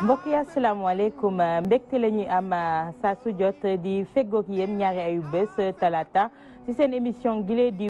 mbokk yi asalaamaaleykum mbégte la ñuy am saa su jot di feggoog yéen ñaari ayu bés talaata ci seen émission gile di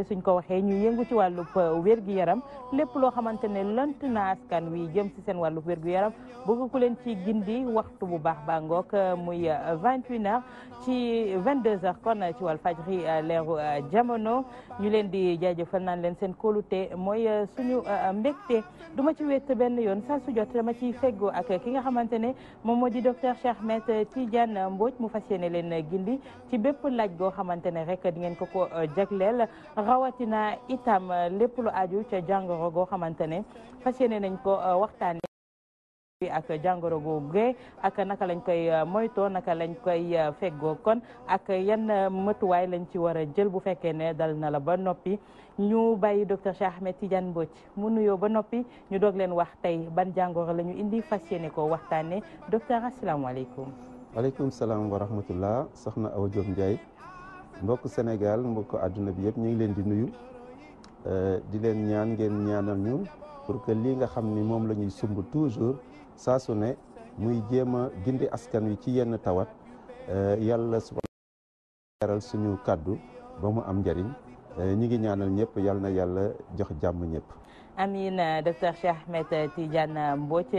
suñ ko waxee ñu yëngu ci wàllub wér-gu-yaram lépp loo xamante ne lënt na askan wi jëm ci seen wàllub wér-gu-yaram bëgg ku leen ci gindi waxtu bu baax baa ngoog muy 21h ci 22h kon ci Walfadjri leeru jamono ñu leen di jaajëfal naan leen seen kóolute mooy suñu mbégte du ma ci wéet benn yoon saa su jot dama ciy feggoo ak ki nga xamante ne moom moo di docteur Cheikh Ahmed Tidiane Mbodj mu fas yéene leen gindi ci bépp laaj goo xamante ne rek di ngeen ko jagleel rawatina itam lépp lu aju ca jàngoro goo xamante ne fas yéene nañ ko waxtaane ak jàngoro googu ak naka lañ koy moytoo naka lañ koy feggoo kon ak yan mëtuwaay lañ ci war a jël bu fekkee ne dal na la ba noppi ñu bàyyi docteur Cheikh Ahmed Tidiane Mbodj mu nuyoo ba noppi ñu doog leen wax tey ban jàngoro la ñu indi fas yéene ko waxtaane docteur asalaamaaleykum. waaleykum salaam wa rahmatullah soxna Awa Diop Ndiaye mbokk Sénégal mbokk àdduna bi yëpp ñu ngi leen di nuyu di leen ñaan ngeen ñaanal ñu pour que lii nga xam ni moom la ñuy sumb toujours saa su ne muy jéem a gindi askan wi ci yenn tawat yàlla subhanahu suñu kàddu ba mu am njëriñ ñi ngi ñaanal ñëpp yal na yàlla jox jàmm ñëpp. amiin docteur Cheikh Ahmed Tidiane Mbodj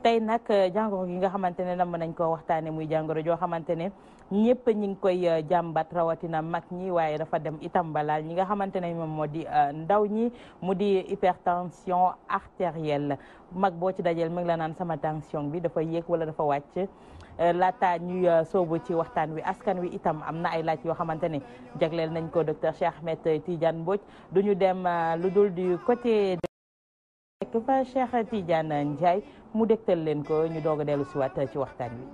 tey nag jàngoro gi nga xamante ne nam nañ ko waxtaane muy jàngoro joo xamante ne ñëpp ñi ngi koy jàmbat rawatina mag ñi waaye dafa dem itam balaal ñi nga xamante ne moom moo di ndaw ñi mu di hypertension artérielle mag boo ci dajeel mi ngi la naan sama tension bi dafa yéeg wala dafa wàcc laata ñuy soobu ci waxtaan wi askan wi itam am na ay laaj yoo xamante ne jagleel nañ ko docteur Cheikh Ahmed Tidiane Mbodj duñu dem lu dul du côté de fa Cheikh Tidiane Ndiaye mu dégtal leen ko ñu doog a dellu si waat ci waxtaan wi.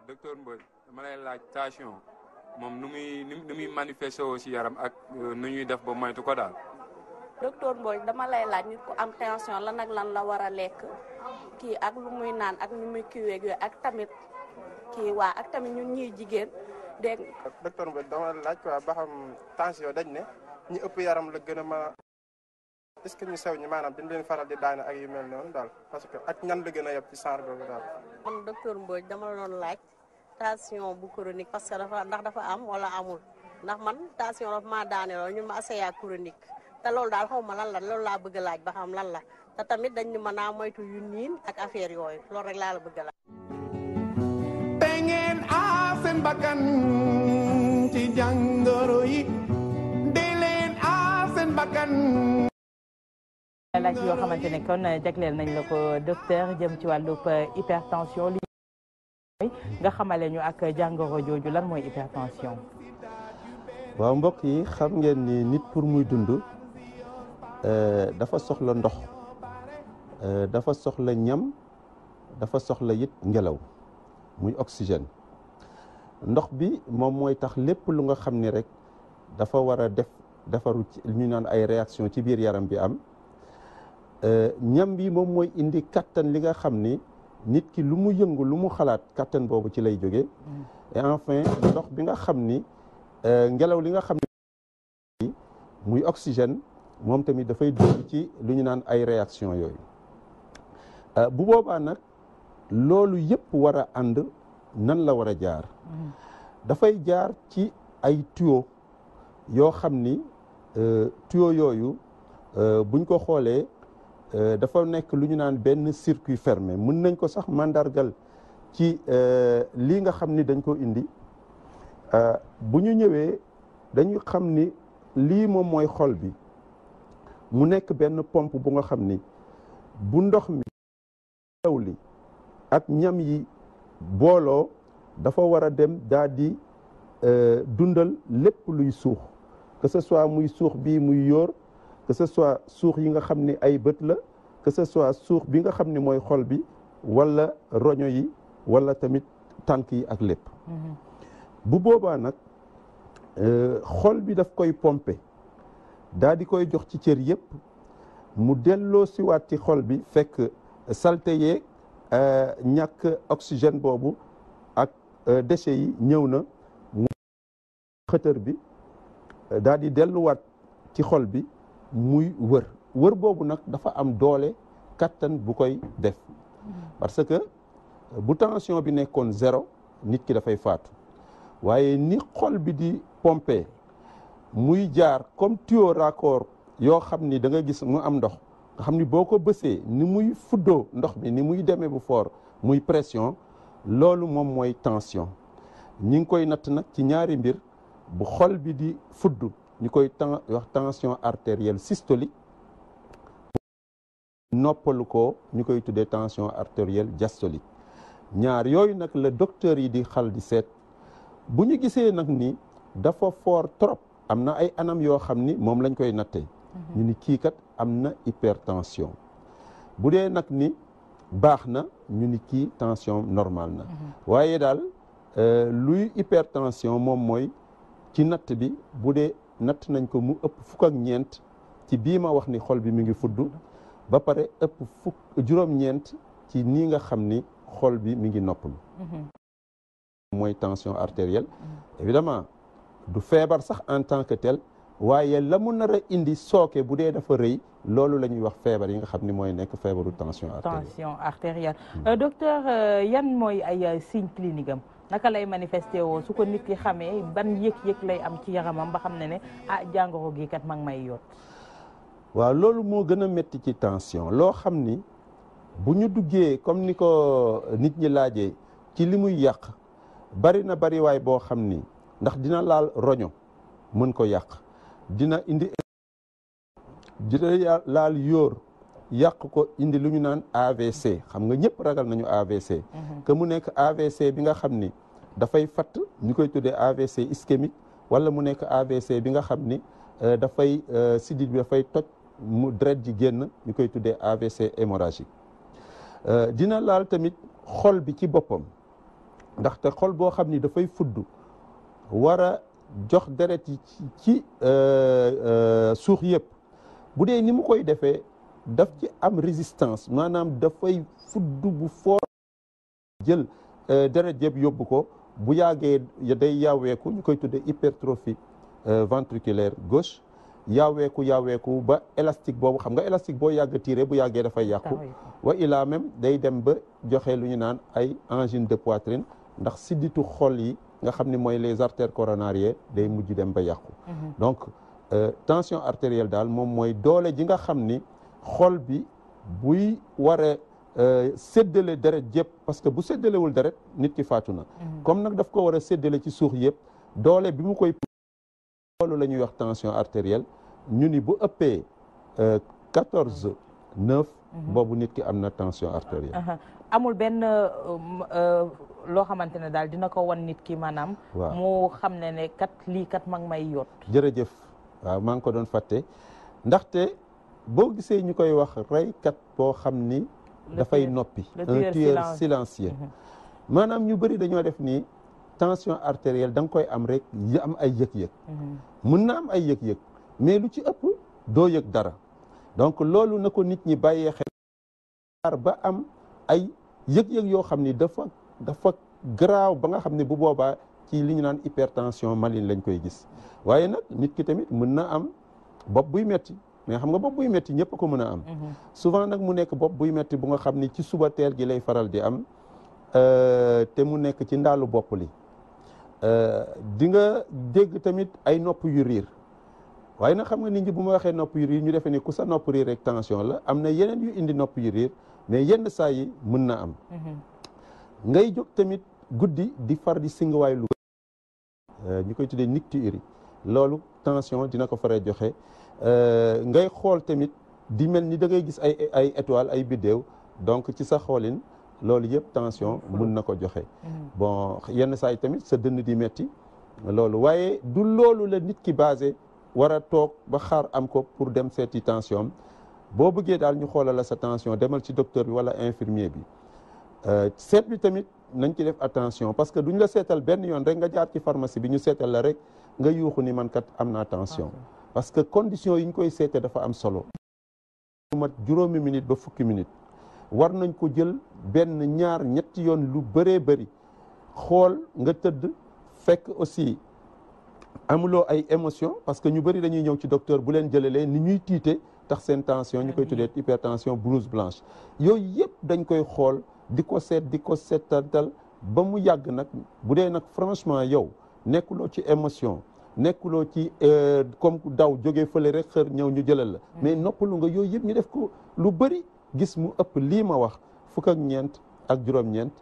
docteur Mbodj dama lay laaj tension moom nu muy manifesté woo ci yaram ak nu ñuy def ba moytu ko daal. docteur Mbodj dama lay laaj nit ku am tension lan ak lan la war a lekk kii ak lu muy naan ak nu muy kiiweeg yooyu ak tamit kii waa ak tamit ñun ñuy jigéen dégg nga. docteur Mbodj dama laaj quoi ba xam tension dañ ne ñi ëpp yaram la gën a mën a est-ce que ñu sew ñi maanaam dañ leen faral di daane ak yu mel noonu daal parce que ak ñan la gën a yeb ci genre boobu daal. man docteur Mbodj dama la doon laaj tension bu chronique parce que dafa am wala amul ndax man tension dafa maa daane loolu ñun ma asaya chronique te loolu daal xaw ma lan la loolu laa bëgg a laaj ba xam lan la te tamit dañ ni mën a moytu yu niin ak affaire yooyu loolu rek laa la bëgg a laaj. te ngeen aar seen bakkan ci jàngoro yi di leen aar seen bakkan. laaj yoo xamante ne kon jagleel nañ la ko docteur jëm ci wàllub hypertension li nga xamale ñu ak jàngoro jooju lan mooy hypertension. waaw mbokk yi xam ngeen ni nit pour muy dund dafa soxla ndox dafa soxla ñam dafa soxla it ngelaw muy oxygène ndox bi moom mooy tax lépp lu nga xam ni rek dafa war a defaru ci ñu naan ay réaction ci biir yaram bi am ñam bi moom mooy indi kattan li nga xam ni nit ki lu mu yëngu lu mu xalaat kattan boobu ci lay jóge et enfin ndox bi nga xam ni ngelaw li nga xam ni muy oxygène moom tamit dafay dugg ci lu ñu naan ay réaction yooyu bu boobaa nag loolu yëpp war a ànd nan la war a jaar dafay jaar ci ay tuyau yoo xam ni tuyau yooyu buñ ko xoolee dafa nekk lu ñu naan benn circuit fermé mën nañ ko sax mandargal ci lii nga xam ni dañ ko indi bu ñu ñëwee dañu xam ni lii moom mooy xol bi mu nekk benn pompe bu nga xam ni bu ndox mi taw li ak ñam yi booloo dafa war a dem daal di dundal lépp luy suux que ce soit muy suux bii muy yóor que ce soit suux yi nga xam ni ay bët la que ce soit suux bi nga xam ni mooy xol bi wala roño yi wala tamit tànk yi ak lépp bu boobaa nag xol bi daf koy pomper daal di koy jox ci cër yëpp mu delloo siwaat ci xol bi fekk salte yeeg ñàkk oxygène boobu ak déchets yi ñëw na mu xëtër bi daal di delluwaat ci xol bi muy wër boobu nag dafa am doole kattan bu koy def parce que bu tension bi nekkoon 0 nit ki dafay faatu waaye ni xol bi di pomper muy jaar comme tuyau raccord yoo xam ni da nga gis mu am ndox nga xam ni boo ko bësee ni muy fuddoo ndox mi ni muy demee bu fort muy pression loolu moom mooy tension ñi ngi koy natt nag ci ñaari mbir bu xol bi di fudd ñu koy wax tension artérielle systolique noppalu ko ñu koy tuddee tension artérielle diastolique ñaar yooyu nag la docteur yi di xal di seet bu ñu gisee nag ni dafa fort trop am na ay anam yoo xam ni moom lañ koy nattee ñu ni kii kat am na hypertension bu dee nag ni baax na ñu ni kii tension normale na waaye daal luy hypertension moom mooy ci natt bi bu dee natt nañ ko mu ëpp 4 ci bii ma wax ni xol bi mi ngi fudd ba pare ëpp juróom-ñeent ci nii nga xam ni xol bi mi ngi noppalu mooy tension artérielle évidemment du feebar sax en tant que tel waaye la mu nar a indi sooke bu dee dafa rëy loolu la ñuy wax feebar yi nga xam ni mooy nekk feebaru tension artérielle docteur yan mooy ay signe clinique am naka lay manifesté woo su ko nit ki xamee ban yëg-yëg lay am ci yaramam ba xam ne jàngoro gi kat mag may yoot waaw loolu moo gën a métti ci tension loo xam ni bu ñu duggee comme ni ko nit ñi laajee ci li muy yàq bari na bari waay boo xam ni ndax dina laal roño mën ko yàq dina indi dina laal yóor yàq ko indi lu ñu naan AVC xam nga ñëpp ragal nañu AVC que mu nekk AVC bi nga xam ni dafay fatt ñu koy tuddee AVC ischémique wala mu nekk AVC bi nga xam ni dafay sidit bi dafay toj mu deret ji génn ñu koy tuddee AVC hémorragique dina laal tamit xol bi ci boppam ndaxte xol boo xam ni dafay fudd war a jox deret yi ci suux yëpp bu dee ni mu koy defee daf ci am résistance maanaam dafay fudd bu fort jël deret yëpp yóbbu ko bu yàggee day yaaweeku ñu koy tuddee hypertrophie ventriculaire gauche yaaweeku ba élastique boobu xam nga élastique boo yàgg tiré bu yàggee dafay yàqu wa ilaa même day dem ba joxe lu ñu naan ay angine de poitrine ndax sidditu xol yi nga xam ne mooy les artères coronariennes day mujj dem ba yàqu donc tension artérielle daal moom mooy doole ji nga xam ni xol bi buy waree séddale deret yëpp parce que bu séddalewul deret nit ki faatu na comme nag daf ko war a séddale ci suux yëpp doole bi mu koy loolu la ñuy wax tension artérielle ñu ni bu ëppee 14/9 boobu nit ki am na tension artérielle amul benn loo xamante ne daal dina ko wan nit ki maanaam mu xam ne kat lii kat mag may yoot jërëjëf waaw maa ngi ko doon fàtte ndaxte boo gisee ñu koy wax reykat boo xam ni dafay noppi un tueur silencieux maanaam ñu bëri dañoo def nii tension artérielle da nga koy am rek am ay yëg-yëg mën na am ay yëg-yëg mais lu ci ëpp doo yëg dara donc loolu na ko nit ñi bàyyee xel ba am ay yëg-yëg yoo xam ni dafa garaaw ba nga xam ne bu boobaa ci li ñu naan hypertension maligne lañ koy gis waaye nag nit ki tamit mën na am bopp buy metti mais xam nga bopp buy metti ñëpp ko mën a am souvent nag mu nekk bopp buy metti bu nga xam ni ci suba teel gi lay faral di am te mu nekk ci ndaalu bopp li di nga dégg tamit ay nopp yu riir waaye nag xam nga nit ñi bu ma waxee nopp yu riir ñu defee ni ku sa nopp riir rek tension la am na yeneen yu indi nopp yu riir mais yenn saa yi mën na am ngay jóg tamit guddi di far di singuwaay lu ñu koy tuddee nicturie loolu tension dina ko faree joxe ngay xool tamit di mel ni da ngay gis ay étoile ay biddéew donc ci sa xoolin loolu yëpp tension mun na ko joxe bon yenn saa yi tamit sa dënn di metti loolu waaye du loolu la nit ki basé war a toog ba xaar am ko pour dem seeti tension boo bëggee daal ñu xoolal la sa tension demal ci docteur bi wala infirmier bi seet bi tamit nañ ci def attention parce que duñ la seetal benn yoon rek nga jaar ci pharmacie bi ñu seetal la rek nga yuuxu ni man kat am naa tension parce que condition yi ñu koy seete dafa am solo mat juróomi minute ba fukki minute war nañ ko jël benn ñaar ñetti yoon lu bëree bëri xool nga tëdd fekk aussi amuloo ay émotion parce que ñu bëri dañuy ñëw ci docteur bu leen jëlalee ni ñuy tiite tax seen tension ñu koy tuddee hypertension blouse blanche yooyu yëpp dañ koy xool di ko seetantal ba mu yàgg nag bu dee nag franchement yow nekkuloo ci émotion nekkuloo ci comme daw jógee fële rek xër ñëw ñu jëlal la mais noppalu nga yooyu yëpp ñu def ko lu bëri gis mu ëpp lii ma wax fukk ak ñeent ak juróom-ñeent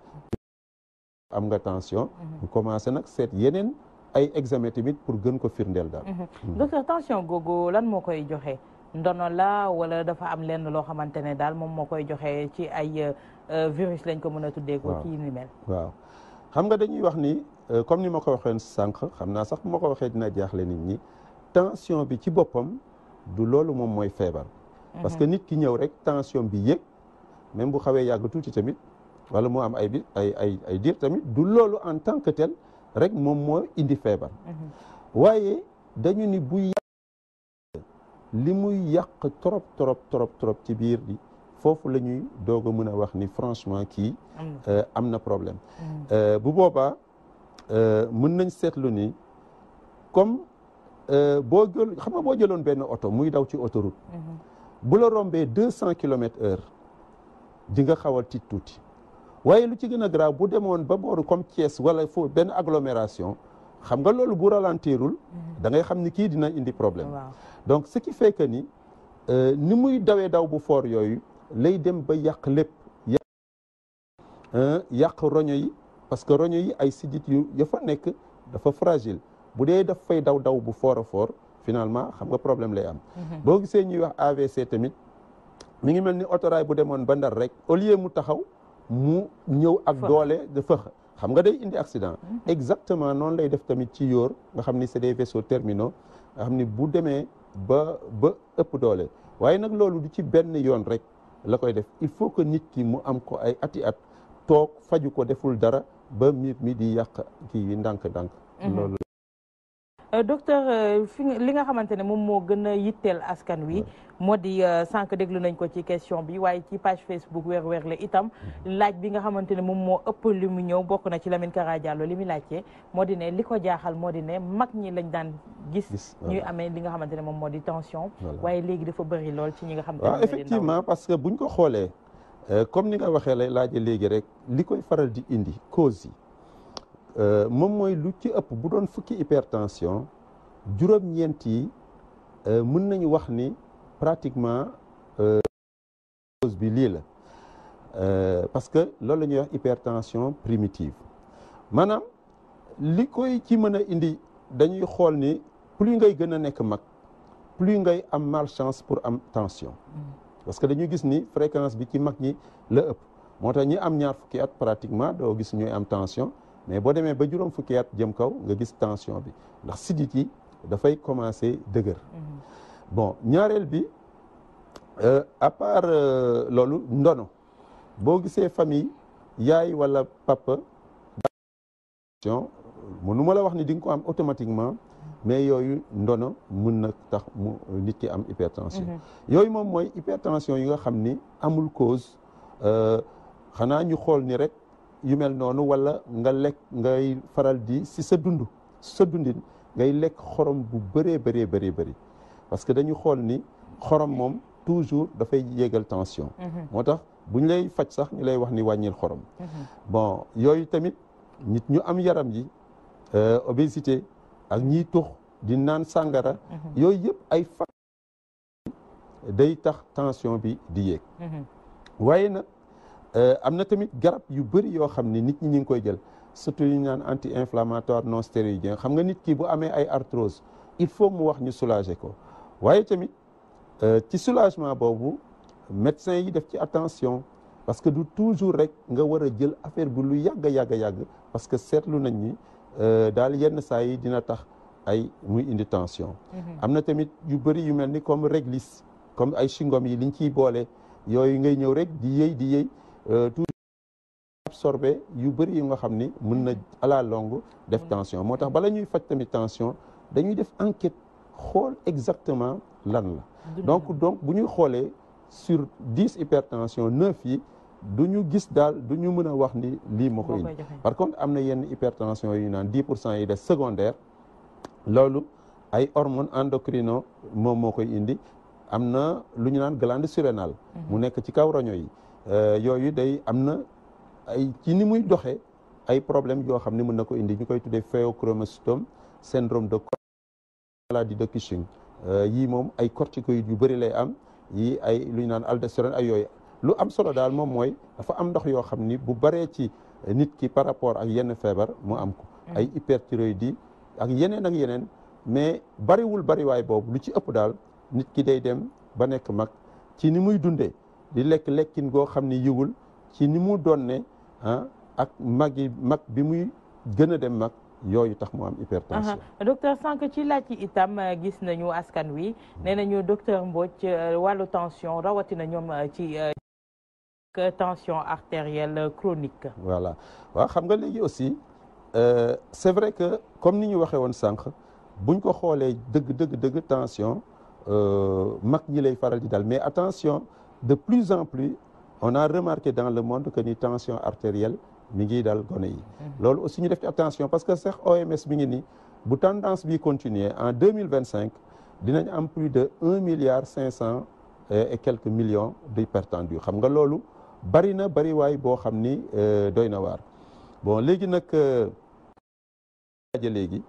am nga tension mu commencé nag seet yeneen ay examen tamit pour gën ko firndeel daal docteur tension googu lan moo koy joxe ndono la wala dafa am lenn loo xamante ne daal moom moo koy joxe ci ay virus lañ ko mën a tuddee ko kii ni mel waaw xam nga dañuy wax ni comme ni ma ko waxee sànq xam naa sax bu ma ko waxee dina jaaxle nit ñi tension bi ci boppam du loolu moom mooy feebar parce que nit ki ñëw rek tension bi yëg même bu xawee yàgg tuuti tamit wala mu am ay diir tamit du loolu en tant que tel rek moom moo indi feebar waaye dañu ni bu li muy yàq trop ci biir bi foofu la ñuy doog a mën a wax ni franchement kii am na problème bu boobaa mën nañ seetlu ni comme boo jël xam nga boo jëloon benn oto muy daw ci autoroute bu la rombee 200 kilomètres/heure di nga xaw a tiit tuuti waaye lu ci gën a grave bu demoon ba booru comme Thiès wala foofu benn agglomération xam nga loolu bu ralentirul da ngay xam ni kii dina indi problème donc ce qui fait que ni ni muy dawee daw bu fort yooyu lay dem ba yàq lépp yàq roño yi parce que roño yi ay sidit yu ya fa nekk dafa fragile bu dee daf fay daw bu fort a fort finalement xam nga problème lay am boo gisee ñuy wax AVC tamit mi ngi mel ni autorail bu demoon ba Ndar rek au lieu mu taxaw mu ñëw ak doole de fëx xam nga day indi accident exactement noonu lay def tamit ci yóor nga xam ni c'est des vaisseaux terminaux nga xam ni bu demee ba ëpp doole waaye nag loolu du ci benn yoon rek la koy def il faut que nit ki mu am ko ay ati at toog faju ko deful dara ba mbir mi di yàq kii ndànk-ndànk loolu docteur li nga xamante ne moom moo gën a yitteel askan wi moo di sànq déglu nañ ko ci question bi waaye ci page Facebook Weer Werlé itam laaj bi nga xamante ne moom moo ëpp li mu ñëw bokk na ci Lamine Kara Diallo li muy laajte moo di ne li ko jaaxal moo di ne mag ñi lañ daan gis ñuy amee li nga xamante ne moom moo di tension waaye léegi dafa bëri lool ci ñi nga xamante ne waaw effectivement parce que buñ ko xoolee comme ni nga waxee lay laaje léegi rek li koy faral di indi cause yi moom mooy lu ci ëpp bu doon fukki hypertension juróom-ñeent yi mën nañu wax ni pratiquement cause bi lii la parce que loolu la ñuy wax hypertension primitive maanaam li koy ci mën a indi dañuy xool ni plus ngay gën a nekk mag plus ngay am malchance pour am tension parce que dañuy gis ni fréquence bi ci mag ñi la ëpp moo tax ñi am ñaar fukki at pratiquement doo gis ñuy am tension mais boo demee ba juróom fukki at jëm kaw nga gis tension bi ndax sidit yi dafay commencer dëgër bon ñaareel bi à part loolu ndono boo gisee famille yaay wala papa mënu ma la wax ni di nga ko am automatiquement mais yooyu ndono mën na tax mu nit ki am hypertension yooyu moom mooy hypertension yi nga xam ni amul cause xanaa ñu xool ni rek yu mel noonu wala nga lekk ngay faral di si sa dundin ngay lekk xorom bu bëree bëri parce que dañu xool ni xorom moom toujours dafay yéegal tension moo tax buñ lay faj sax ñu lay wax ni wàññil xorom bon yooyu tamit nit ñu am yaram ji obésité ak ñiy tux di naan sàngara yooyu yëpp ay day tax tension bi di yéeg waaye nag am na tamit garab yu bëri yoo xam ne nit ñi ñu ngi koy jël surtout yu ñu naan anti-inflammatoire non stéroïdien xam nga nit ki bu amee ay arthrose il faut mu wax ñu soulager ko waaye tamit ci soulagement boobu médecin yi def ci attention parce que du toujours rek nga war a jël affaire bi lu yàgg parce que seetlu nañ ni daal yenn saa yi dina tax ay muy indi tension am na tamit yu bëri yu mel ni comme réglisse comme ay chewing-gum yi liñ ciy boole yooyu ngay ñëw rek di yëy toujours absorbé yu bëri yu nga xam ni mën na à la longue def tension moo tax bala ñuy faj tamit tension dañuy def enquête xool exactement lan la donc bu ñuy xoolee sur 10 hypertension 9 yi du ñu gis daal du ñu mën a wax ni lii moo ko indi. Par contre am na yenn hypertension yu naan 10% yi des secondaire loolu ay hormones endocrino moom moo koy indi. am na lu ñu naan glande surrénale mu nekk ci kaw roño yi yooyu day am na ay ci ni muy doxee ay problème yoo xam ne mën na ko indi ñu koy tuddee phéochromocytome syndrome de maladie de Cushing yii moom ay corticoïdes yu bëri lay am yii ay lu ñu naan aldostérone ay yooyu lu am solo daal moom mooy dafa am ndox yoo xam ni bu baree ci nit ki par rapport ak yenn feebar mu am ko ay hyperthyroïdie ak yeneen mais bariwul bariwaay boobu lu ci ëpp daal nit ki day dem ba nekk mag ci ni muy dundee di lekkin goo xam ni yiwul ci ni mu doon ne ak mag bi muy gën a dem mag yooyu tax mu am hypertension. Docteur sànq ci laaj yi itam gis nañu askan wi nee nañu docteur Mbodj wàllu tension rawatina ñoom ci tension artérielle chronique. voilà waaw xam nga léegi aussi c'est vrai que comme ni ñu waxee woon sànq buñ ko xoolee dëgg tension. mag ñi lay faral di dal mais attention de plus en plus on a remarqué dans le monde que ni tension artérielle mi ngi dal gone yi loolu aussi ñu def ci attention parce que sax OMS mi ngi ni bu tendance bi continuer en 2025 dinañ am plus de 1,5 et quelques millions d'hypertendus xam nga loolu bari waay boo xam ni doy na waar bon léegi nag léegi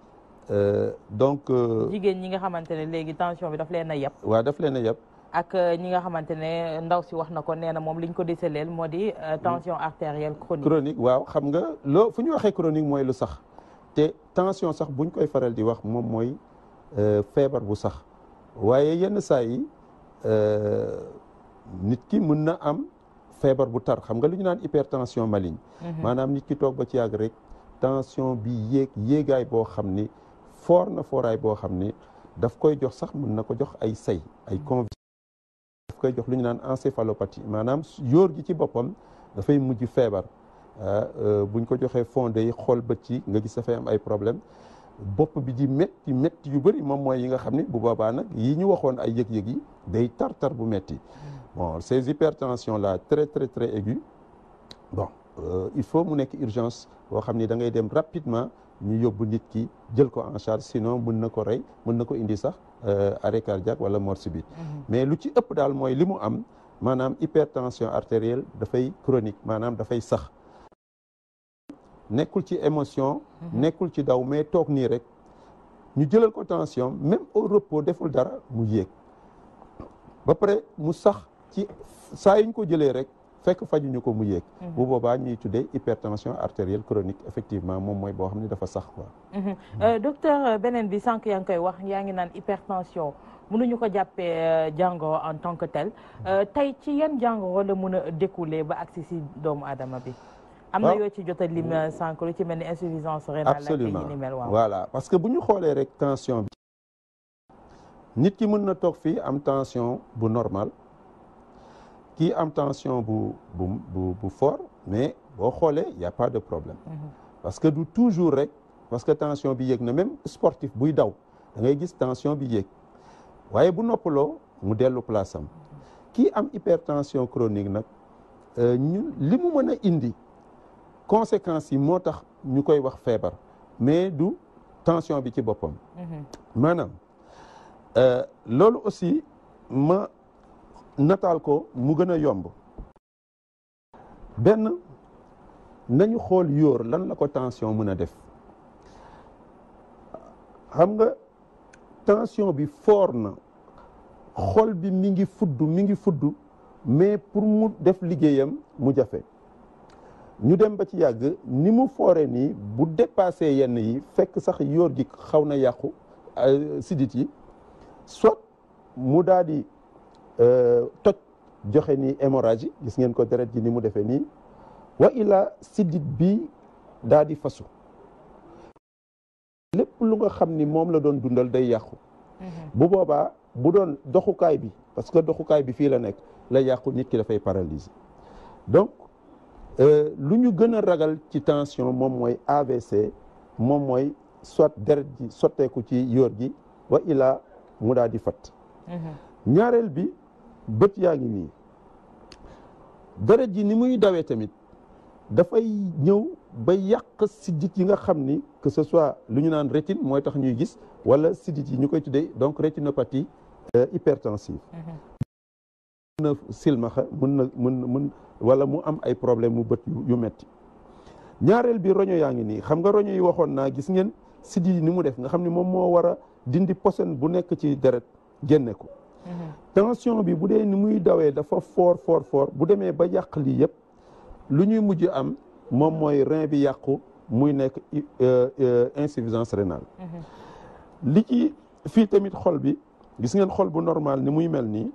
donc jigéen ñi nga xamante ne léegi tension bi daf leen a yab. waaw daf leen a yab. ak ñi nga xamante ne ndaw si wax na ko nee na moom liñ ko déceleel moo di tension artérielle chronique. chronique waaw xam nga fu ñu waxee chronique mooy lu sax te tension sax buñ koy faral di wax moom mooy feebar bu sax waaye yenn saa yi nit ki mën na am feebar bu tar xam nga lu ñu naan hypertension maligne. maanaam nit ki toog ba ci yàgg rek tension bi yéegaay boo xam ni. fooraay boo xam ni daf koy jox sax mën na ko jox ay say ay convulsions daf koy jox lu ñu naan encéphalopathie maanaam yóor gi ci boppam dafay mujj feebar buñ ko joxee fondé yi xool bët ci nga gis dafay am ay problème bopp bi di métti yu bëri moom mooy yi nga xam ni bu boobaa nag yi ñu waxoon ay yëg-yëg yi day tar bu métti bon ces hypertensions là très aiguës bon il faut mu nekk urgence boo xam ni da ngay dem rapidement ñu yóbbu nit ki jël ko en charge sinon mën na ko rey mën na ko indi sax arrêt cardiaque wala mort subite mais lu ci ëpp daal mooy li mu am maanaam hypertension artérielle dafay chronique maanaam dafay sax nekkul ci émotion nekkul ci daw mais toog nii rek ñu jëlal ko tension même au repos deful dara mu yéeg ba pare mu sax ci saa yuñ ko jëlee rek fekk fajuñu ko mu yéeg bu boobaa ñuy tuddee hypertension artérielle chronique effectivement moom mooy boo xam ne dafa sax quoi docteur beneen bi sànq yaa ngi koy wax yaa ngi naan hypertension mënuñu ko jàppee jàngoro en tant que tel tey ci yan jàngoro la mën a découler ba agsi si doomu aadama bi am na yoo ci jot a lim sànq lu ci mel ni insuffisance rénale absolument ak yi ni mel waaw voilà parce que bu ñu xoolee rek tension bi nit ki mën na toog fii am tension bu normal kii am tension bu fort mais boo xoolee y a pas de problème parce que du toujours rek parce que tension bi yéeg na même sportif buy daw da ngay gis tension bi yéeg waaye bu noppaloo mu dellu place am kii am hypertension chronique nag ñun li mu mën a indi conséquences yi moo tax ñu koy wax feebar mais du tension bi ci boppam maanaam loolu aussi ma nataal ko mu gën a yomb benn nañu xool yóor lan la ko tension mën a def xam nga tension bi fort na xol bi mi ngi fudd mais pour mu def liggéeyam mu jafe ñu dem ba ci yàgg ni mu foore nii bu dépassé yenn yi fekk sax yóor gi xaw na yàqu sidit yi soit mu daal di toj joxe ni hémorragie gis ngeen ko deret ji ni mu defee nii wa ila sidit bi daal di fasu lépp lu nga xam ni moom la doon dundal day yàqu bu boobaa bu doon doxukaay bi parce que doxukaay bi fii la nekk la yàqu nit ki dafay paralyser donc lu ñu gën a ragal ci tension moom mooy AVC moom mooy soit deret ji sotteeku ci yóor gi wa ila mu daal di fat ñaareel bi bët yaa ngi nii deret ji ni muy dawee tamit dafay ñëw ba yàq siddit yi nga xam ni que ce soit lu ñu naan rétine mooy tax ñuy gis wala siddit yi ñu koy tuddee donc rétinopathie hypertensive. mun na silmaxa mun wala mu am ay problème mu bët yu metti ñaareel bi roño yaa ngi nii xam nga roño yi waxoon naa gis ngeen siddit yi ni mu def nga xam ni moom moo war a dindi posen bu nekk ci deret génne ko. tension bi bu dee ni muy dawee dafa fort bu demee ba yàq lii yëpp lu ñuy mujj am moom mooy rein bi yàqu muy nekk insuffisance rénale. li ci fii tamit xol bi gis ngeen xol bu normal ni muy mel nii.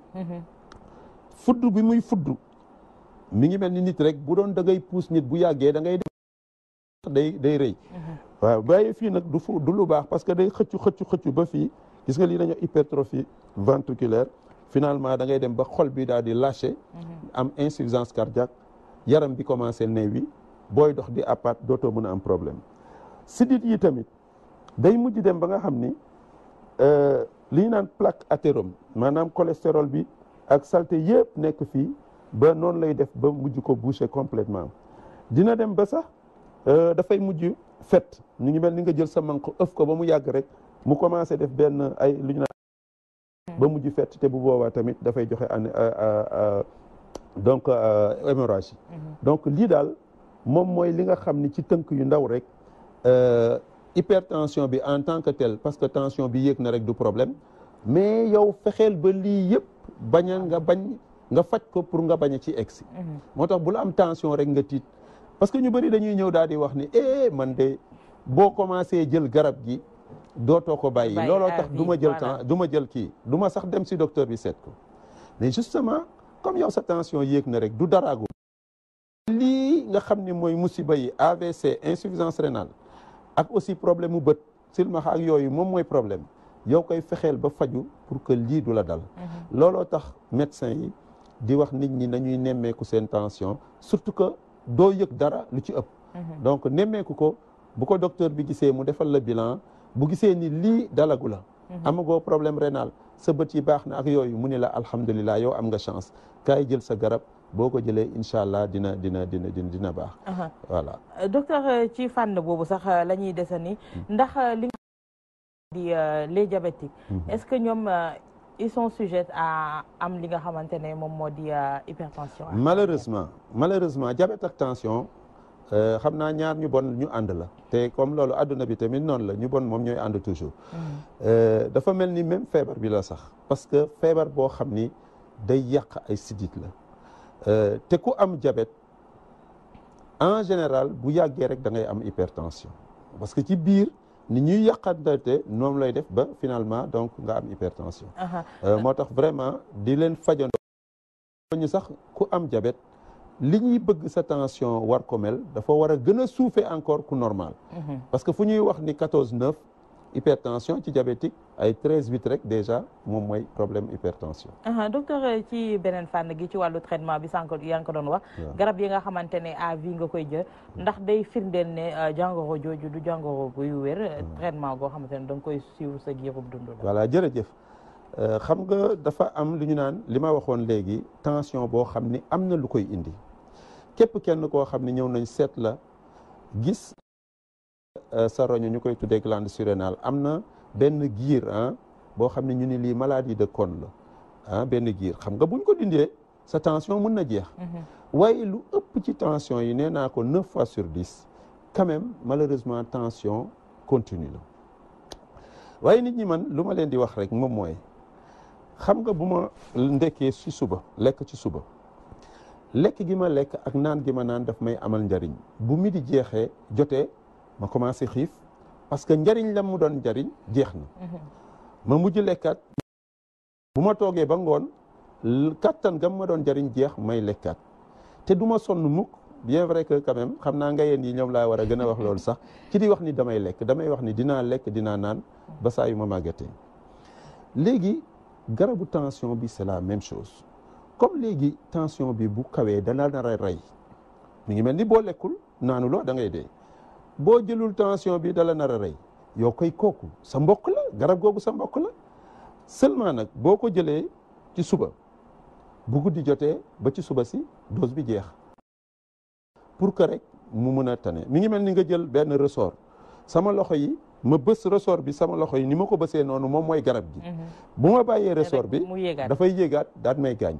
fudd bi muy fudd mi ngi mel ni nit rek bu doon da ngay puus nit bu yàggee da ngay day rëy. waaw bàyyi fii nag du lu baax parce que day xëccu ba fii gis nga lii dañoo hypertrophie ventriculaire finalement da ngay dem ba xol bi daal di lâché. am insuffisance cardiaque yaram bi commencé néewi booy dox di apat dootoo mën a am problème. sidit yi tamit day mujj dem ba nga xam ni li ñu naan plaque athérome maanaam cholestérol bi ak saleté yëpp nekk fii ba noonu lay def ba mujj ko boucher complètement dina dem ba sax dafay mujj fet ñu ngi mel ni nga jël sa manque ëf ko ba mu yàgg rek mu commencé def benn ay lu ñu naan ba mujj fet te bu boobaa tamit dafay joxe donc hémorragie. donc lii daal moom mooy li nga xam ni ci tënk yu ndaw rek hypertension bi en tant que tel parce que tension bi yéeg na rek du problème mais yow fexeel ba lii yëpp nga faj ko pour nga bañ a ci egsi. moo tax bu la am tension rek nga tiit parce que ñu bëri dañuy ñëw daal di wax ni man de boo commencé jël garab gi dootoo ko bàyyi. looloo tax du ma jël temps du ma jël kii du ma sax dem si docteur bi seet ko mais justement comme yow sa tension yéeg na rek du daraagu. lii nga xam ni mooy musiba yi AVC insuffisance rénale ak aussi problème mu bët silmaxa ak yooyu moom mooy problème yow koy fexeel ba faju pour que lii du la dal. looloo tax médecin yi di wax nit ñi nañuy nemmeeku seen tension surtout que doo yëg dara lu ci ëpp. donc nemmeeku ko bu ko docteur bi gisee mu defal la bilan bu gisee ni lii dalagu la. amagoo problème rénal sa bët yi baax na ak yooyu mu ne la alhamdulilah yow am nga chance kaay jël sa garab boo ko jëlee incha allah dina baax. voilà docteur ci fànn boobu sax la ñuy desani ndax li nga di les diabétiques. est-ce que ñoom ils sont sujets à am li nga xamante ne moom moo di hypertension. malheureusement diabète ak tension xam naa ñaar ñu bon ñu ànd la te comme loolu adduna bi tamit noonu la ñu bon moom ñooy ànd toujours. dafa mel ni même feebar bi la sax parce que feebar boo xam ni day yàq ay sidit la te ku am diabète en général bu yàggee rek da ngay am hypertension parce que ci biir ni ñuy yàqante noonu lay def ba finalement donc nga am hypertension. moo tax vraiment di leen fajandoo ñu sax ku am diabète li ñuy bëgg sa tension war ko mel dafa war a gën a suufee encore ku normal. parce que fu ñuy wax ni 14-9 hypertension ci diabétique ay 13-8 rek déjà moom mooy problème hypertension. docteur ci beneen fànn gi ci wàllu traitement bi sànq yaa ngi ko doon wax. garab yi nga xamante ne à vie nga koy jël ndax day firndeel ne jàngoro jooju du jàngoro buy wér. traitement goo xamante ne da nga koy suivre sa giirub dund la. voilà jërëjëf xam nga dafa am lu ñu naan li ma waxoon léegi tension boo xam ni am na lu koy indi képp kenn koo xam ne ñëw nañ seet la gis. sa roño ñu koy tuddee glande surrénale am na benn giir boo xam ne ñu ni lii maladie de Cône la benn giir xam nga buñ ko dindee sa tension mën na jeex. waaye lu ëpp ci tension yi nee naa ko 9 fois sur 10 quand même malheureusement tension continue la waaye nit ñi man lu ma leen di wax rek moom mooy xam nga bu ma ndekkee ci suba lekk ci suba lekk gi ma lekk ak naan gi ma naan daf may amal njariñ bu midi jeexee jotee ma commencé xiif parce que njariñ la mu doon njariñ jeex na ma mujj lekkaat bu ma toogee ba ngoon kattan gam ma doon njariñ jeex may lekkaat te du ma sonn mukk bien vrai que quand même xam naa nga yéen yi ñoom laa war a gën a wax loolu sax ci di wax ni damay lekk damay wax ni dinaa lekk dinaa naan ba saa yu ma màggatee léegi garabu tension bi c'est la même chose comme léegi tension bi bu kawee dana nar a rey mi ngi mel ni boo lekkul naanuloo da ngay dee boo jëlul tension bi dala nar a rey yow koy kooku sa mbokk la garab googu sa mbokk la seulement nag boo ko jëlee ci suba bu guddi jotee ba ci suba si dose bi jeex pour que rek mu mën a tane mi ngi mel ni nga jël benn ressort sama loxo yi ma bës ressort bi sama loxo yi ni ma ko bësee noonu moom mooy garab gi bu ma bàyyee ressort bi dafay yéegaat daal may gaañ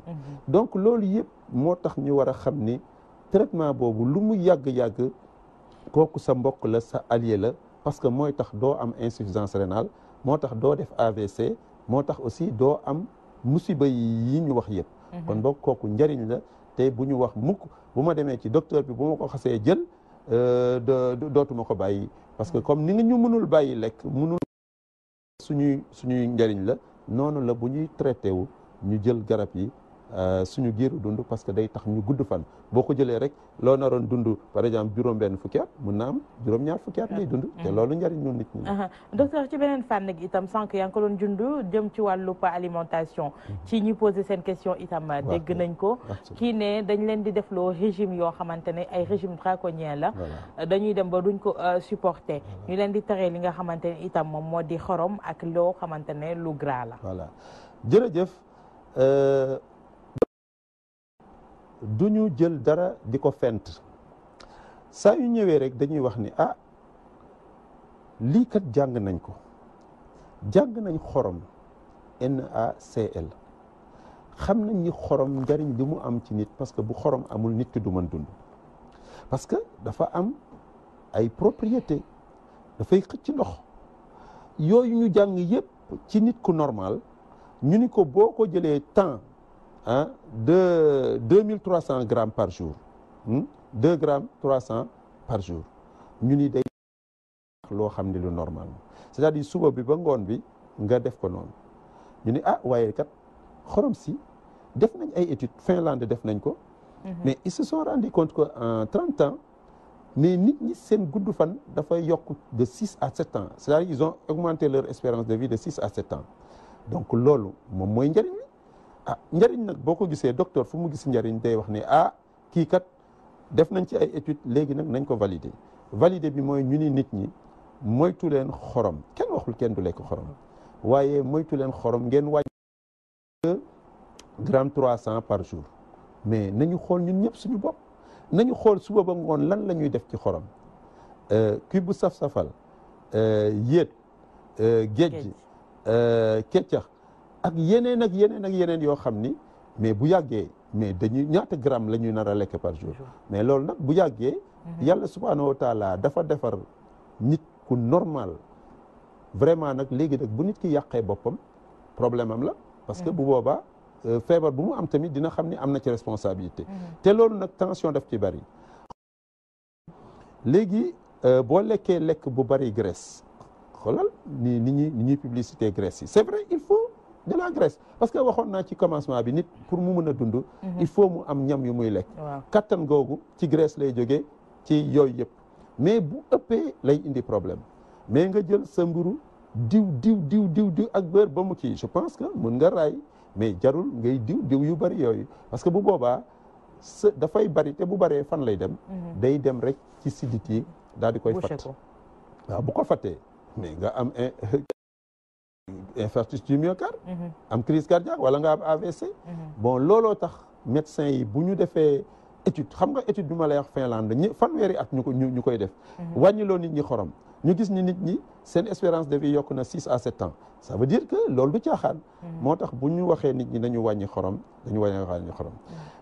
donc loolu yëpp moo tax ñu war a xam ni traitement boobu lu mu yàgg-yàgg kooku sa mbokk la sa allié la parce que mooy tax doo am insuffisance rénale moo tax doo def AVC moo tax aussi doo am musiba yi ñu wax yëpp kon boog kooku njëriñ la te bu ñu wax mukk bu ma demee ci docteur bi bu ma ko xasee jël dootuma ko bàyyi parce que comme ni nga ñu mënul bàyyi lekk mënul suñuy njëriñ la noonu la bu ñuy traité wu ñu jël garab yi suñu giiru dund parce que day tax ñu gudd fan boo ko jëlee rek loo naroon dund par exemple juróom-benn fukki at mun na am juróom-ñaar fukki at ngay dund te loolu njëriñ ñu nit ñi docteur ci beneen fànn gi itam sànq yaa ngi ko doon jund jëm ci wàllu alimentation ci ñi posé seen question itam dégg nañ ko kii ne dañ leen di defloo régime yoo xamante ne ay régime draconien la dañuy dem ba duñ ko supporter ñu leen di tere li nga xamante ne itam moom moo di xorom ak loo xamante ne lu gras la voilà jërëjëf du ñu jël dara di ko fent saa yu ñëwee rek dañuy wax ni lii kat jàng nañ ko jàng nañ xorom NaCl xam nañ ni xorom njariñ li mu am ci nit parce que bu xorom amul nit ki du mën dund parce que dafa am ay propriété dafay xëcc ndox yooyu ñu jàng yëpp ci nit ku normal ñu ni ko boo ko jëlee temps de 2300 grammes par jour 2 grammes 300 par jour ñu ni day loo xam ne lu normal c'est-à-dire suba bi ba ngoon bi nga def ko noonu ñu ni waaye kat xorom si def nañ ay études Finlande def nañ ko mais ils se sont rendu compte que en 30 ans mais nit ñi seen gudd fan dafay yokk de 6 à 7 ans c'est-à-dire ils ont augmenté leur espérance de vie de 6 à 7 ans donc loolu moom mooy njëriñ njëriñ nag boo ko gisee docteur fu mu gis njëriñ day wax ne kii kat def nañ ci ay études léegi nag nañ ko valider bi mooy ñu ni nit ñi moytu leen xorom kenn waxul kenn du lekk xorom waaye moytu leen xorom ngeen wàññi 2 grammes 300 par jour mais nañu xool ñun ñëpp suñu bopp nañu xool suba ba ngoon lan la ñuy def ci xorom kii bu saf-safal yéet géej keccax ak yeneen ak yeneen ak yeneen yoo xam ni mais bu yàggee mais dañuy ñaata gramme la ñuy nar a lekk par jour mais loolu nag bu yàggee yàlla subhaanahu wa taala dafa defar nit ku normal vraiment nag léegi nag bu nit ki yàqee boppam problème am la parce que bu boobaa feebar bu mu am tamit dina xam ni am na ci responsabilité te loolu nag tension daf ci bari léegi boo lekkee lekk bu bari graisse xoolal ni ñuy publicité graisse yi c'est vrai il faut de la graisse parce que waxoon naa ci commencement bi nit pour mu mën a dund il faut mu am ñam yu muy lekk kattan googu ci graisse lay jógee ci yooyu yëpp mais bu ëppee lay indi problème mais nga jël sa mburu diw ak beurre ba mu kii je pense que mën nga raay mais jarul ngay diw yu bari yooyu parce que bu boobaa dafay bari te bu baree fan lay dem day dem rek ci sidit yi daal di koy fatt waaw bu ko fattee mais nga am infarctus du myocarde am crise cardiaque wala nga am AVC bon looloo tax médecin yi bu ñu defee étude xam nga étude bi ma lay wax Finlande fanweeri at ñu koy def wàññiloo nit ñi xorom ñu gis ni nit ñi seen espérance de vie yokk na 6 à 7 ans ça veut dire que loolu du caaxaan moo tax bu ñu waxee nit ñi nañu wàññi xorom dañu wàññi xorom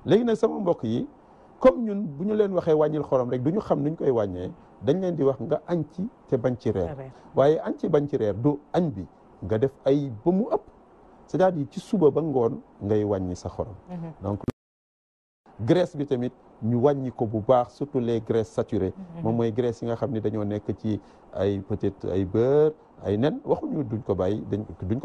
léegi nag sama mbokk yi comme ñun bu ñu leen waxee wàññil xorom rek du ñu xam nuñ koy wàññee dañ leen di wax nga añ ci te bañ ci reer waaye añ ci bañ ci reer du añ bi nga def ay ba mu ëpp c'est-à-dire ci suba ba ngoon ngay wàññi sa xorom donc graisse bi tamit ñu wàññi ko bu baax surtout les graisses saturées moom mooy graisse yi nga xam ne dañoo nekk ci ay peut-être ay beurre ay nen waxuñu duñ ko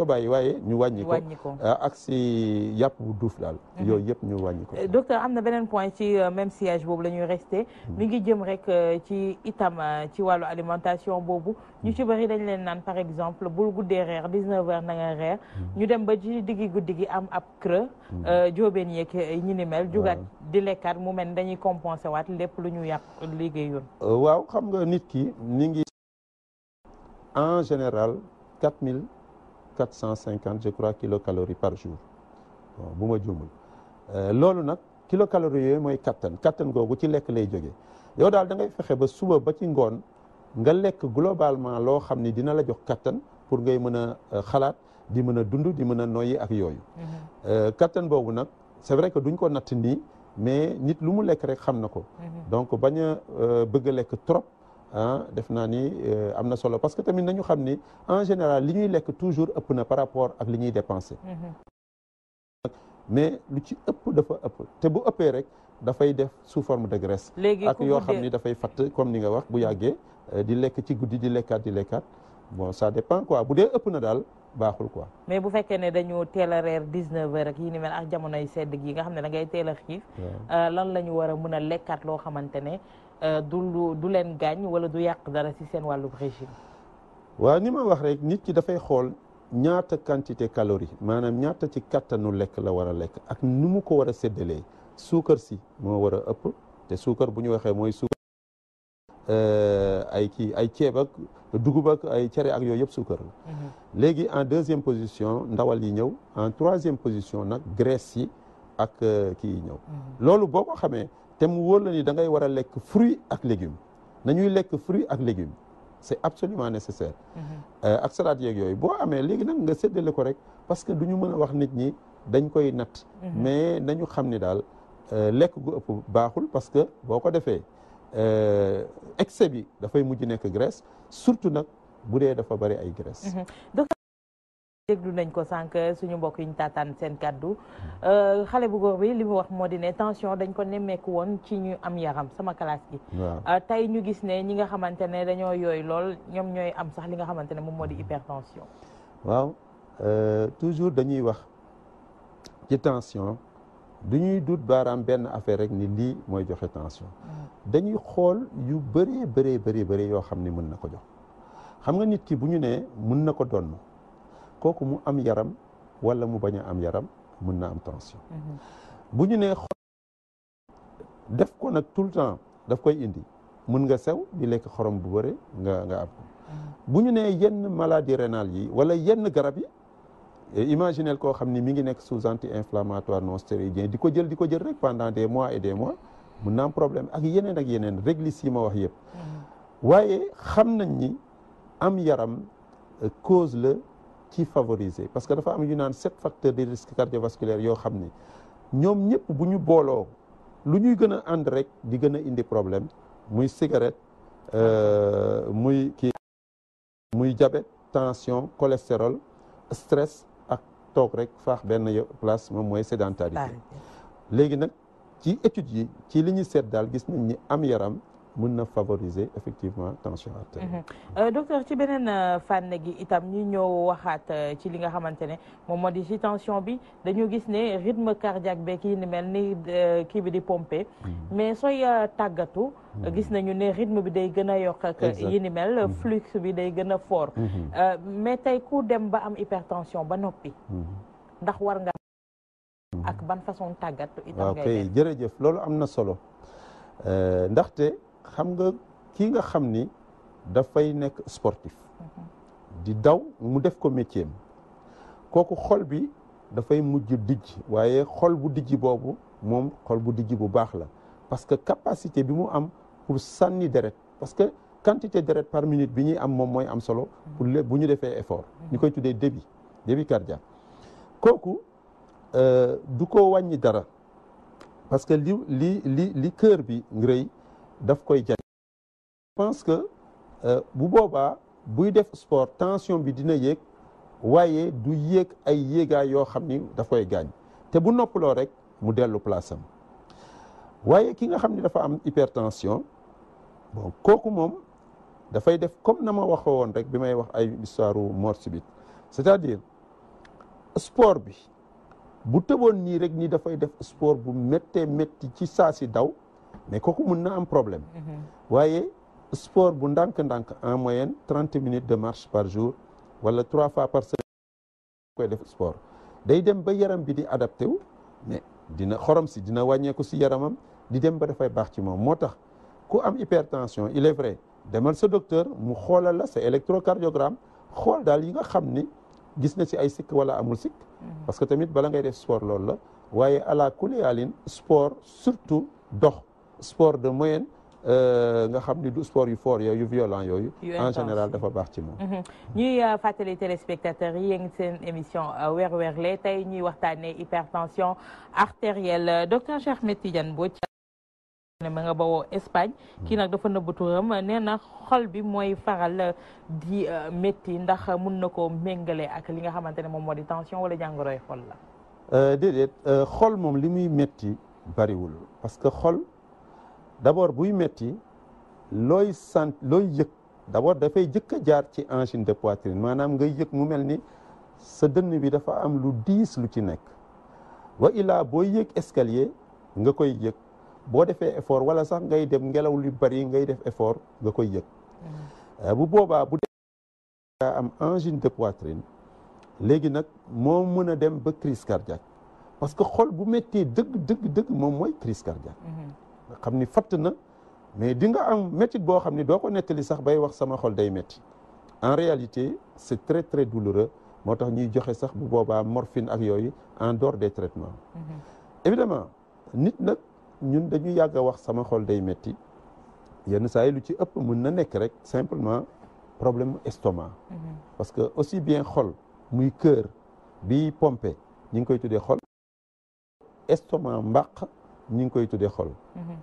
bàyyi waaye ñu wàññi ko ak si yàpp bu duuf daal yooyu yëpp ñu wàññi ko docteur am na beneen point ci même siège boobu la ñuy resté mi ngi jëm rek ci itam ci wàllu alimentation boobu ñu ci bëri dañ leen naan par exemple bul guddee reer 19h na nga reer ñu dem ba ci diggi guddi gi am ab creux jóobeen yeeg ñi ni mel jugaat di lekkaat mu mel dañuy compenser waat lépp lu ñu yàq liggéeyoon waaw xam nga nit ki ni ngi en général 4450 je crois kilocalories par jour bon bu ma juumul loolu nag kilocalories yooyu mooy kattan googu ci lekk lay jógee yow daal da ngay fexe ba suba ba ci ngoon nga lekk globalement loo xam ni dina la jox kattan pour ngay mën a xalaat di mën a dund di mën a noyyi ak yooyu kattan boobu nag c'est vrai que duñ ko natt nii mais nit lu mu lekk rek xam na ko donc bañ a bëgg a lekk trop def naa ni am na solo parce que tamit nañu xam ni en général li ñuy lekk toujours ëpp na par rapport ak li ñuy dépenser mais lu ci ëpp dafa ëpp te bu ëppee rek dafay def sous forme de graisse ak yoo xam ni dafay fatt comme ni nga wax bu yàggee di lekk ci guddi di lekkaat bon ça dépend quoi bu dee ëpp na daal baaxul quoi. mais bu fekkee ne dañu teel a reer 19h ak yi ni mel ak jamonoy sedd gi nga xam ne da ngay teel a xiif lan la ñu war a mën a lekkaat loo xamante ne du leen gaañ wala du yàq dara ci seen wàllu régime. waaw ni ma wax rek nit ki dafay xool ñaata quantité calorie maanaam ñaata ci kattanu lekk la war a lekk ak nu mu ko war a séddalee suukar si moo war a ëpp te suukar bu ñu waxee mooy suukar ay ceeb ak dugub ak ay cere ak yooyu yëpp suukar la léegi en deuxième position ndawal yi ñëw en troisième position nag graisse yi ak kii yi ñëw loolu boo ko xamee te mu wóor la ni da ngay war a lekk fruits ak légumes nañuy lekk fruits ak légumes c'est absolument nécessaire ak salade yeeg yooyu boo amee léegi nag nga séddale ko rek parce que du ñu mën a wax nit ñi dañ koy natt mais nañu xam ni daal lekk gu ëpp baaxul parce que boo ko defee excès bi dafay mujj nekk graisse surtout nag bu dee dafa bari ay graisse déglu nañ ko sànq suñu mbokk yi ñu taataan seen kàddu xale bu góor bi li mu wax moo di ne tension dañ ko nemmeeku woon ci ñu am yaram sama classe gi tey ñu gis ne ñi nga xamante ne dañoo yooyu lool ñoom ñooy am sax li nga xamante ne moom moo di hypertension waaw toujours dañuy wax ci tension du ñuy dut baaraam benn affaire rek ni lii mooy joxe tension dañuy xool yu bëree yoo xam ni mën na ko jox xam nga nit ki bu ñu nee mën na ko donn kooku mu am yaram wala mu bañ a am yaram mën na am tension bu ñu nee def ko nag tout le temps daf koy indi mën nga sew di lekk xorom bu bëre nga am ko bu ñu nee yenn maladie rénale yi wala yenn garab yi imaginez koo xam ni mi ngi nekk sous anti-inflammatoire non stéroïdien di ko jël rek pendant des mois et des mois mën na am problème ak yeneen réglisse yi ma wax yëpp waaye xam nañ ni am yaram cause la ci favoriser parce que dafa am yu naan 7 facteurs de risque cardiovasculaire yoo xam ni ñoom ñëpp bu ñu booloo lu ñuy gën a ànd rek di gën a indi problème muy cigarette muy diabète tension cholestérol stress ak toog rek faax benn place moom mooy sédentarité léegi nag ci études yi ci li ñu seet daal gis nañ ni am yaram mën na favoriser effectivement tension artérielle. Docteur ci beneen fànn gi itam ñu ñëw waxaat ci li nga xamante ne moom moo di ci tension bi dañu gis ne rythme cardiaque beeg yi ni mel ni kii bi di pomper mais sooy tàggatu gis nañu ne rythme bi day gën a yokk ak yi ni mel flux bi day gën a fort mais tey ku dem ba am hypertension ba noppi ndax war nga ak ban façon tàggatu itam ngay def jërëjëf loolu am na solo ndaxte xam nga kii nga xam ni dafay nekk sportif di daw mu def ko métier kooku xol bi dafay mujj dijj waaye xol bu dijj boobu moom xol bu dijj bu baax la parce que capacité bi mu am pour sànni deret parce que quantité deret par minute bi ñuy am moom mooy am solo pour bu ñu defee effort ñu koy tuddee débit cardiaque kooku du ko wàññi dara parce que li cœur bi rëy daf koy jañ je pense que bu boobaa buy def sport tension bi dina yéeg waaye du yéeg ay yéegaay yoo xam ni daf koy gaañ te bu noppaloo rek mu dellu place am waaye ki nga xam ni dafa am hypertension bon kooku moom dafay def comme na ma waxee woon rek bi may wax ay histoire mort subite c'est-à-dire sport bi bu tëboon nii rek ni dafay def sport bu méttee métti ci saa si daw mais kooku mun na am problème waaye sport bu ndànk-ndànk en moyenne 30 minutes de marche par jour wala 3 fois par semaine koy def sport day dem ba yaram bi di adapté wu mais dina xorom si dina wàññeeku si yaramam di dem ba dafay baax ci moom moo tax ku am hypertension il est vrai demal sa docteur mu xoolal la sa électrocardiogramme xool daal yi nga xam ni gis na si ay sikk wala amul sikk parce que tamit bala ngay def sport loolu la waaye ala kulli haalin sport surtout dox sport de moyenne nga xam ni du sport yu fort yooyu yu violent yooyu en général dafa baax ci moom. ñuy fàttali téléspectateurs yi yéen seen émission weer weerle tey ñuy waxtaanee hypertension artérielle docteur Cheikh Ahmed Tidiane Mbodj ma nga bawoo Espagne kii nag dafa nëbb turam nee na xol bi mooy faral di métti ndax mun na koo méngale ak li nga xamante ne moom moo di tension wala jàngoroy xol la. déedéet xol moom li muy métti bariwul parce que xol d'abord buy métti looy yëg d'abord dafay jëkk a jaar ci angine de poitrine maanaam ngay yëg mu mel ni sa dënn bi dafa am lu diis lu ci nekk wa illaa booy yëg escalier nga koy yëg boo defee effort wala sax ngay dem ngelaw lu bari ngay def effort nga koy yëg bu boobaa bu dee am angine de poitrine léegi nag moo mën a dem ba crise cardiaque parce que xol bu méttee dëgg moom mooy crise cardiaque nga xam ni fatt na mais di nga am méttit boo xam ni doo ko nettali sax bay wax sama xol day métti en réalité c'est très très douloureux moo tax ñuy joxe sax bu boobaa morphine ak yooyu en dehors des traitements évidemment nit nag ñun dañu yàgg a wax sama xol day métti yenn saa yi lu ci ëpp mën na nekk rek simplement problème estomac parce que aussi bien xol muy cœur bi pompé ñi ngi koy tuddee xol estomac mbàq ñi ngi koy tuddee xol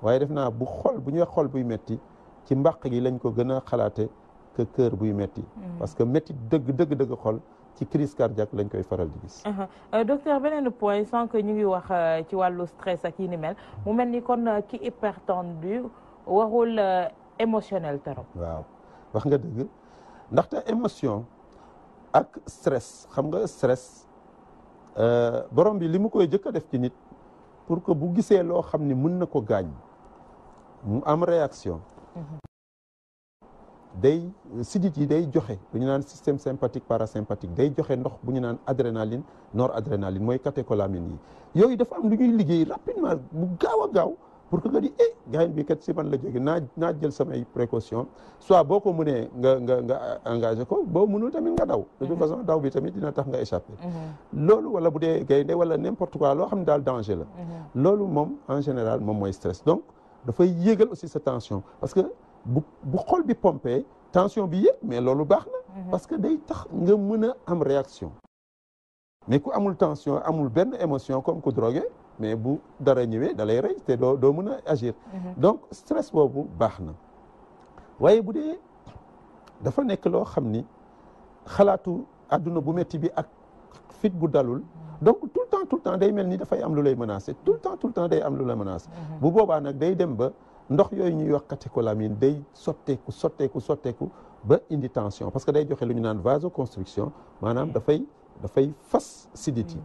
waaye def naa bu ñuy wax xol buy métti ci mbàq gi lañ ko gën a xalaate que cœur buy métti parce que métti dëgg xol ci crise cardiaque lañ koy faral di gis. docteur beneen point sans que ñu ngi wax ci wàllu stress ak yi ni mel mu mel ni kon ki hypertendu warul émotionnel trop. waaw wax nga dëgg ndaxte émotion ak stress xam nga stress borom bi li mu koy jëkk a def ci nit pour que bu gisee loo xam ni mën na ko gaañ mu am réaction. day sidit yi day joxe lu ñu naan système sympathique parasympathique day joxe ndox bu ñu naan adrénaline noradrénaline mooy catécholamine yi yooyu dafa am lu ñuy liggéey rapidement bu gaaw a gaaw pour que nga di gaañ bi kat si man la jóge naa jël samay précaution soit boo ko mënee nga engagé ko boo mënul tamit nga daw de toute façon daw bi tamit dina tax nga échappé loolu wala bu dee gaynde wala n'importe quoi loo xam ne daal danger la loolu moom en général moom mooy stress donc dafay yéegal aussi sa tension parce que bu xol bi pompé tension bi yëpp mais loolu baax na parce que day tax nga mën a am réaction mais ku amul tension amul benn émotion comme ku drogué mais bu dara ñëwee da lay rey te doo mën a agir donc stress boobu baax na waaye bu dee dafa nekk loo xam ni xalaatu àdduna bu metti bi ak fit bu dalul donc tout le temps day mel ni dafay am lu lay menacer tout le temps day am lu lay menacer bu boobaa nag day dem ba ndox yooyu ñuy wax catécholamine day sotteeku ba indi tension parce que day joxe lu ñu naan vasoconstriction maanaam dafay fas sidit yi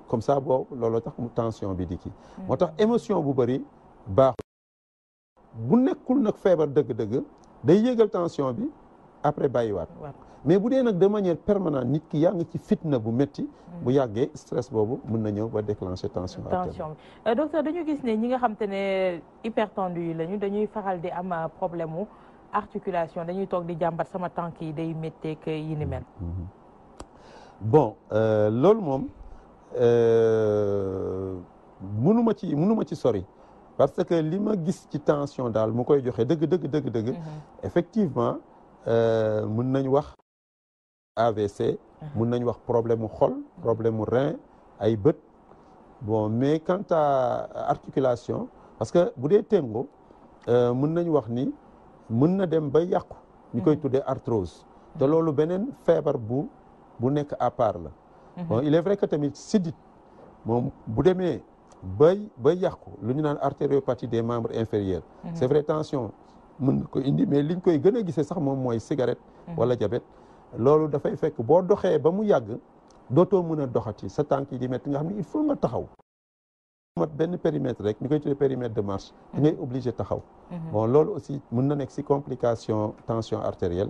comme ça boobu looloo tax mu tension bi di kii moo tax émotion bu bëri baaxul bu nekkul nag feebar dëgg-dëgg day yéegal tension bi après bàyyiwaat mais bu dee nag de manière permanente nit ki yaa ngi ci fitna bu métti bu yàggee stress boobu mën na ñëw ba déclencher tension bi docteur dañu gis ne ñi nga xam te ne hypertendu yi lañu dañuy faral di am problème mu articulation dañuy toog di jàmbat sama tànk yi day métteek yi ni mel bon loolu moom mënuma ci sori parce que li ma gis ci tension daal mu koy joxe dëgg effectivement mën nañ wax AVC mën nañ wax problème mu xol problème mu rein ay bët bon mais quant à articulation parce que bu dee téngo mën nañ wax ni mën na dem ba yàqu ñu koy tuddee arthrose te loolu beneen feebar bu nekk à part la bon il est vrai que tamit sidit moom bu demee ba yàqu lu ñu naan artériopathie des membres inférieurs c'est vrai tension mën na ko indi mais liñ koy gën a gisee sax moom mooy cigarette wala diabète loolu dafay fekk boo doxee ba mu yàgg dootoo mën a doxati sa tànk yi di métti nga xam ne il faut nga taxaw mat benn périmètre rek ñu koy tuddee périmètre de marche da ngay obligé taxaw bon loolu aussi mën na nekk si complication tension artérielle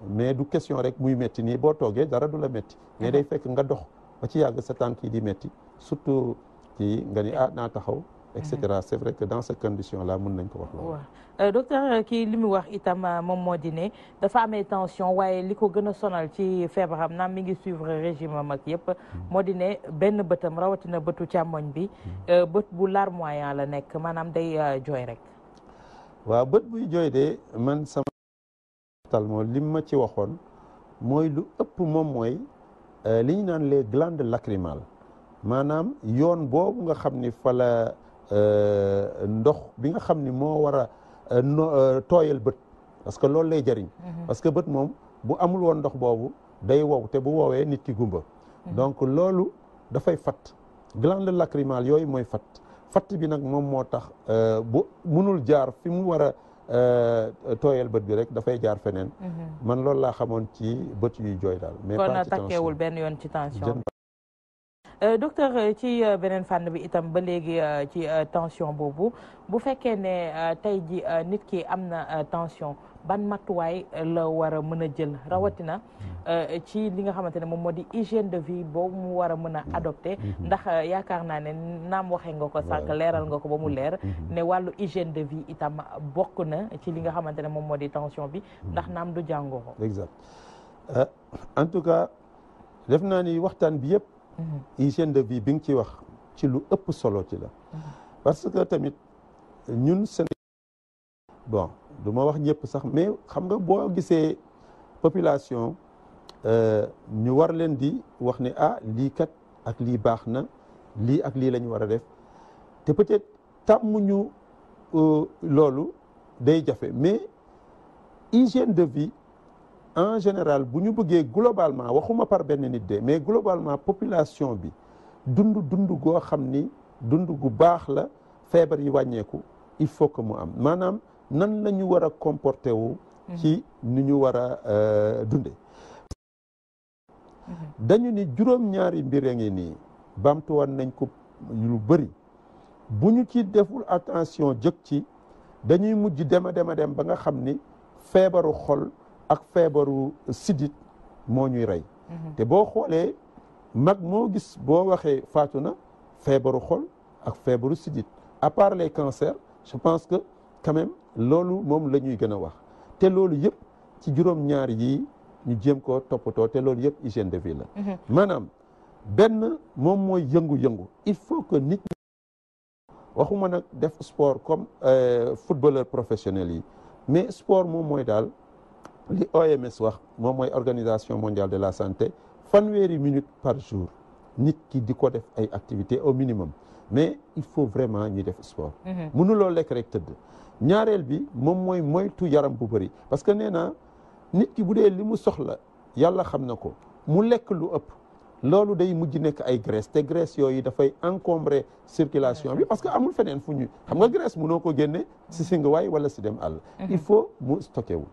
mais du question rek muy métti nii boo toogee dara du la métti mais day fekk nga dox ba ci yàgg sa tànk yi di métti surtout kii nga ni naa taxaw et cetera. C'est vrai que dans ces conditions là mën nañ ko wax loolu. Docteur kii li mu wax itam moom moo di ne dafa amee tension waaye li ko gën a sonal ci feebaram naam mi ngi suivre régime am ak yëpp moo di ne benn bëtam rawatina bëtu càmmoñ bi bët bu larmoyant la nekk maanaam day jooy rek. waaw bët buy jooy de man sama talmo li ma ci waxoon mooy lu ëpp moom mooy li ñu naan les glandes lacrymales maanaam yoon boobu nga xam ni fa la ndox bi nga xam ni moo war a tooyal bët parce que loolu lay jëriñ parce que bët moom bu amul woon ndox boobu day wow te bu woowee nit ki gumba donc loolu dafay fatt glande lacrymale yooyu mooy fatt bi nag moom moo tax bu munul jaar fi mu war a tooyal bët bi rek dafay jaar feneen man loolu laa xamoon ci bët yuy jooy daal mais pas ci tension kon takkeewul benn yoon ci tension docteur ci beneen fànn bi itam ba léegi ci tension boobu bu fekkee ne tey ji nit ki am na tension ban matuwaay la war a mën a jël rawatina ci li nga xamante ne moom moo di hygiène de vie boobu mu war a mën a adopté ndax yaakaar naa ne naam waxee nga ko sànq leeral nga ko ba mu leer ne wàllu hygiène de vie itam bokk na ci li nga xamante ne moom moo di tension bi ndax naam du jàngoro. exact en tout cas def naa ni waxtaan bi yëpp hygiène de vie bi nga ci wax ci lu ëpp solo ci la parce que tamit ñun Sénégal bon du ma wax ñëpp sax mais xam nga boo gisee population ñu war leen di wax ne lii kat ak lii baax na lii ak lii la ñu war a def te peut-être tàmmuñu loolu day jafe mais hygiène de vie en général bu ñu bëggee globalement waxuma par benn nit de mais globalement population bi dund goo xam ni dund gu baax la feebar yi wàññeeku il faut que mu am maanaam nan la ñu war a comporter wu ci ni ñu war a dunde dañu ni juróom-ñaari mbir a ngi nii bamtuwoon nañ ko lu bëri bu ñu ci deful attention jëkk ci dañuy mujj dem ba nga xam ni feebaru xol ak feebaru sidit moo ñuy rey te boo xoolee mag moo gis boo waxee faatu na feebaru xol ak feebaru sidit à part les cancers je pense que quand même loolu moom la ñuy gën a wax te loolu yëpp ci juróom-ñaar yi ñu jéem koo toppatoo te loolu yëpp hygiène de vie la maanaam benn moom mooy yëngu-yëngu il faut que nit waxuma nag def sport comme footballeur professionnel yi mais sport moom mooy daal li OMS wax moom mooy organisation mondiale de la santé fanweeri minutes par jour nit ki di ko def ay activités au minimum mais il faut vraiment ñu def sport mënuloo lekk rek tëdd ñaareel bi moom mooy moytu yaram bu bëri parce que nee naa nit ki bu dee li mu soxla yàlla xam na ko mu lekk lu ëpp loolu day mujj nekk ay graisse te graisse yooyu dafay encombrer circulation bi parce que amul feneen fu ñu xam nga graisse mënoo ko génne si singawaay wala si dem àll il faut mu stocké wu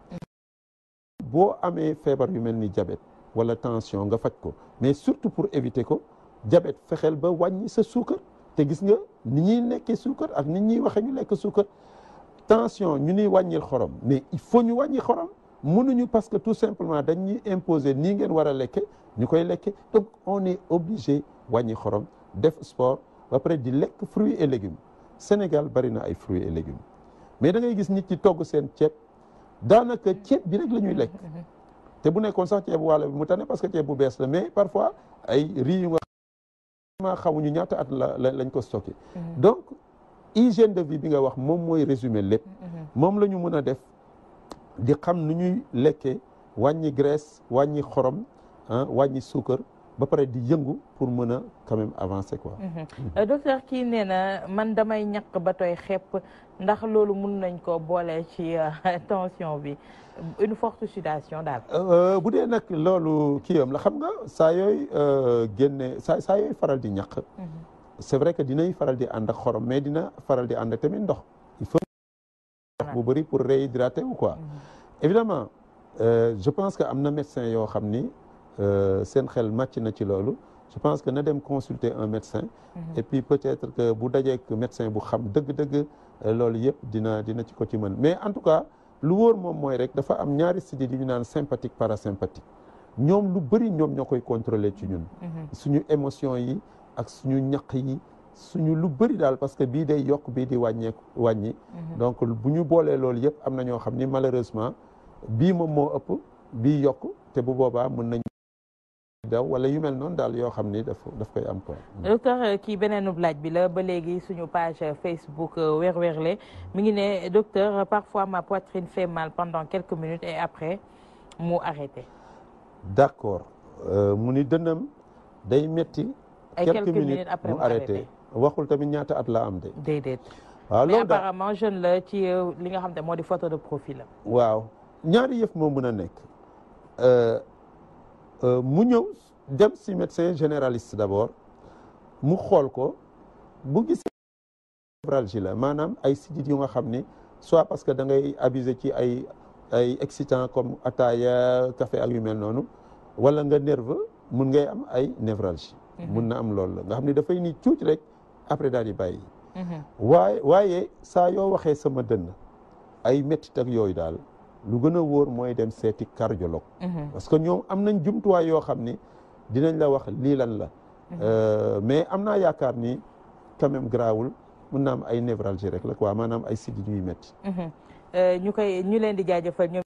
boo amee feebar yu mel ni diabète wala tension nga faj ko mais surtout pour éviter ko diabète fexeel ba wàññi sa suukar te gis nga ni ñuy nekkee suukar ak ni ñuy waxee ñu lekk suukar tension ñu ñuy wàññil xorom mais il faut ñu wàññi xorom mënuñu parce que tout simplement dañuy imposer nii ngeen war a lekke ñu koy lekke donc on est obligé wàññi xorom def sport ba pare di lekk fruits et légumes Sénégal bari na ay fruits et légumes mais da ngay gis nit ci togg seen ceeb daanaka ceeb bi rek la ñuy lekk te bu nekkoon sax ceeb wàll bi mu tane parce que ceeb bu bees la mais parfois ay riz yu nga xamuñu ñaata at lañ ko stocké donc hygiène de vie bi nga wax moom mooy résumé lépp moom la ñu mën a def di xam nu ñuy lekkee wàññi graisse wàññi xorom wàññi suukar ba pare di yëngu pour mën a quand même avancer quoi. docteur kii nee na man damay ñàkk ba tooy xepp ndax loolu mun nañ ko boole ci tension bi une forte sudation daal. bu dee nag loolu kii yam la xam nga saa yooyu génne saa yooyu faral di ñàkk. c'est vrai que dinay faral di ànd ak xorom mais dina faral di ànd tamit ndox. il faut ndox bu bëri pour réhydrater ou quoi. évidemment je pense que am na médecin yoo xam ni. seen xel màcc na ci loolu je pense que na dem consulter un médecin et puis peut-être que bu dajeek médecin bu xam dëgg-dëgg loolu yëpp dina ci ko ci mën mais en tout cas lu wóor moom mooy rek dafa am ñaari sidit yu ñu naan sympathique parasympathique ñoom lu bëri ñoom ñoo koy contrôler ci ñun suñu émotion yi ak suñu ñaq yi suñu lu bëri daal parce que bii day yokk bii di wàññi donc bu ñu boolee loolu yëpp am na ñoo xam ni malheureusement bii moom moo ëpp bii yokk te bu boobaa mën nañ daw wala yu mel noonu daal yoo xam ni daf koy am quoi. docteur kii beneenub laaj bi la ba léegi suñu page Facebook Weer Werlé mi ngi ne docteur parfois ma poitrine fait mal pendant quelques minutes et après mu arrêté. d'accord mu ni dënnam day metti quelques minutes après mu arrêté waxul tamit ñaata at la am de. déedéet. waaw mais loolu daal apparemment jeune la ci li nga xam ne moo di photo de profil am. waaw ñaari yëf moo mën a nekk mu ñëw dem si médecin généraliste d'abord mu xool ko bu gisee névralgie la maanaam ay sidit yu nga xam ni soit parce que da ngay abuser ci ay excitants comme ataaya café ak yu mel noonu wala nga nerveux mun ngay am ay névralgie mun na am loolu la nga xam ni dafay ni tuuti rek après daal di bàyyi waaye saa yoo waxee sama dënn ay méttit ak yooyu daal lu gën a wóor mooy dem seeti cardiologue parce que ñoom am nañ jumtuwaay yoo xam ni dinañ la wax lii lan la mais am naa yaakaar ni quand même grawul mun na am ay névralgie rek la quoi maanaam ay sidit yuy métti ñu leen di jaajëfal ñoom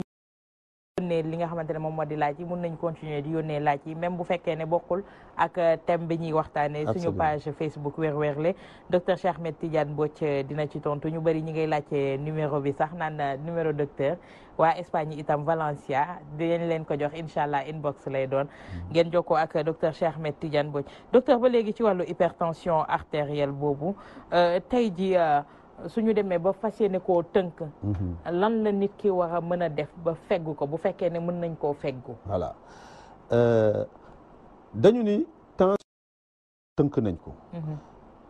yónnee li nga xamante ne moom moo di laaj yi mun nañ continuer di yónnee laaj yi même bu fekkee ne bokkul ak thème bi ñuy waxtaanee suñu page Facebook Weer Werlé docteur Cheikh Ahmed Tidiane Mbodj dina ci tontu ñu bëri ñi ngay laajte numéro bi sax naan numéro docteur waa Espagne itam Valencia dinañ leen ko jox incha allah inbox lay doon ngeen jokkoo ak docteur Cheikh Ahmed Tidiane Mbodj docteur ba léegi ci wàllu hypertension artérielle boobu tey ji suñu demee ba fas yéene koo tënk lan la nit ki war a mën a def ba feggu ko bu fekkee ne mën nañ koo feggu voilà dañu ni tension tënk nañ ko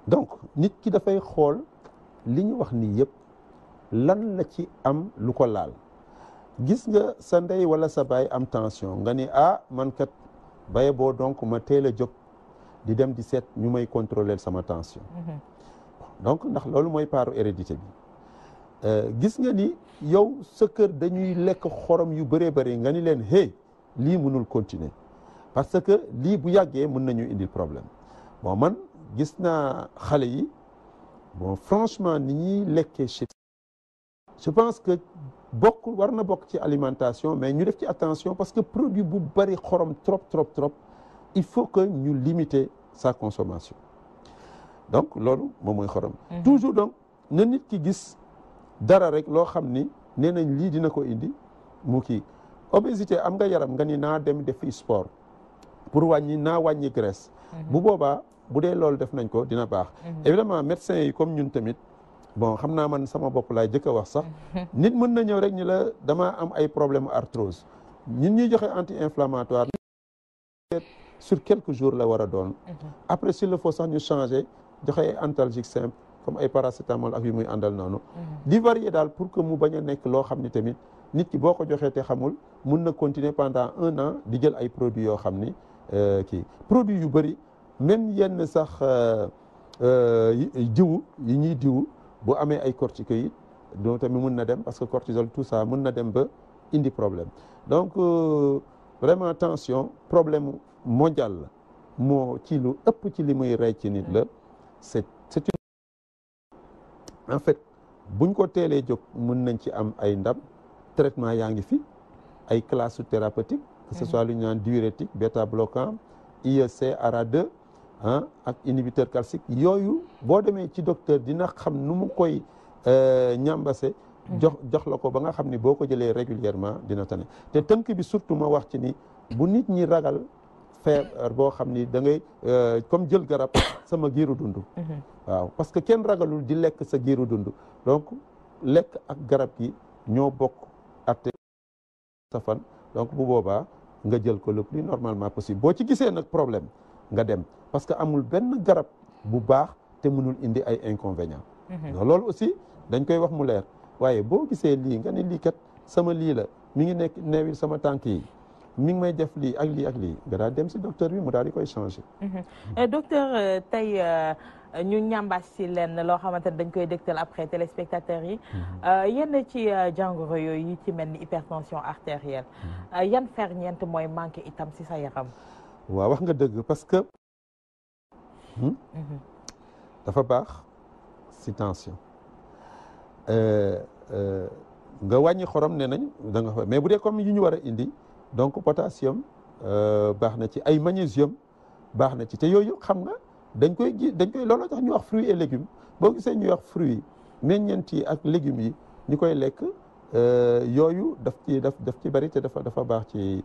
donc nit ki dafay xool li ñu wax nii yëpp lan la ci am lu ko laal gis nga sa ndey wala sa baay am tension nga ni man kat baye boo donc ma teel a jóg di dem di seet ñu may contrôler sama tension donc ndax loolu mooy paaru hérédité bi gis nga ni yow sa kër dañuy lekk xorom yu bëree bëri nga ni leen lii mënul continuer parce que lii bu yàggee mën nañu indil problème bon man gis naa xale yi bon franchement ni ñuy lekkee je pense que war na bokk ci alimentation mais ñu def ci attention parce que produit bu bëri xorom trop il faut que ñu limiter sa consommation donc loolu moom mooy xorom toujours donc na nit ki gis dara rek loo xam ni nee nañ lii dina ko indi mu kii obésité am nga yaram nga ni naa dem defi sport pour wàññi graisse bu boobaa bu dee loolu def nañ ko dina baax évidemment médecins yi comme ñun tamit bon xam naa man sama bopp laay jëkk a wax sax nit mën na ñëw rek ñu la damaa am ay problème arthrose ñun ñuy joxe anti-inflammatoire sur quelques jours la war a doon après s'il le faut sax ñu changer joxe ay antalgique simple comme ay paracétamol ak yu muy àndal noonu di varier daal pour que mu bañ a nekk loo xam ni tamit nit ki boo ko joxee te xamul mun na continuer pendant 1 an di jël ay produits yoo xam ni produits yu bëri même yenn sax jiwu yi ñuy diwu bu amee ay corticoïdes donc tamit mun na dem parce que cortisol tout ça mun na dem ba indi problème donc vraiment tension problème mondial la moo ci lu ëpp ci li muy rey ci nit la c'est en fait buñ ko teelee jóg mën nañ ci am ay ndam traitement yaa ngi fi ay classes thérapeutiques que ce soit lu ñu naan diurétique bêta bloquant IEC ARA2 ak inhibiteur calcique yooyu boo demee ci docteur dina xam nu mu koy ñambase jox la ko ba nga xam ni boo ko jëlee régulièrement dina tane te tënk bi surtout ma wax ci ni bu nit ñi ragal feebar boo xam ni da ngay comme jël garab sama giiru dund waaw parce que kenn ragalul di lekk sa giiru dund donc lekk ak garab gi ñoo bokk atte sa fan donc bu boobaa nga jël ko le plus normalement possible boo ci gisee nag problème nga dem parce que amul benn garab bu baax te mënul indi ay inconvénients loolu aussi dañ koy wax mu leer waaye boo gisee lii nga ne lii kat sama lii la mi ngi nekk neewil sama tànk yi mi ngi may def lii ak lii ak lii nga daal dem si docteur bi mu daal di koy changer docteur tey ñu ñambaas si lenn loo xamante ne dañ koy dégtal après téléspectateurs yi yenn ci jàngoro yooyu yi ci mel ni hypertension artérielle yan ferñeent mooy manqué itam si sa yaram waaw wax nga dëgg parce que dafa baax si tension nga wàññi xorom nee nañ da nga mais bu dee comme yu ñu war a indi donc potassium baax na ci ay magnésium baax na ci te yooyu xam nga dañ koy looloo tax ñu wax fruits et légumes boo gisee ñuy wax fruits meññeent yi ak légumes yi ñu koy lekk yooyu daf ci bari te dafa baax ci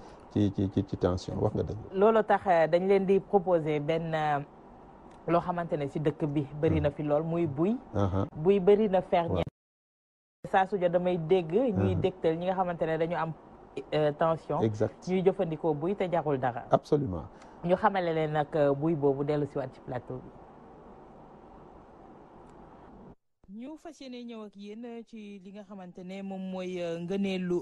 tension wax nga dëgg. loolu tax dañ leen di proposer benn loo xamante ne si dëkk bi bëri na fi lool muy buy. buy bëri na ferñeent. saa su jot damay dégg. ñuy dégtal ñi nga xamante ne dañu am tension. exact ñuy jëfandikoo buy te jarul dara. absolument ñu xamale leen nag buy boobu dellu si waat ci plateau bi. ñu fas yéene ñëw ak yéen ci li nga xamante ne moom mooy ngëneelu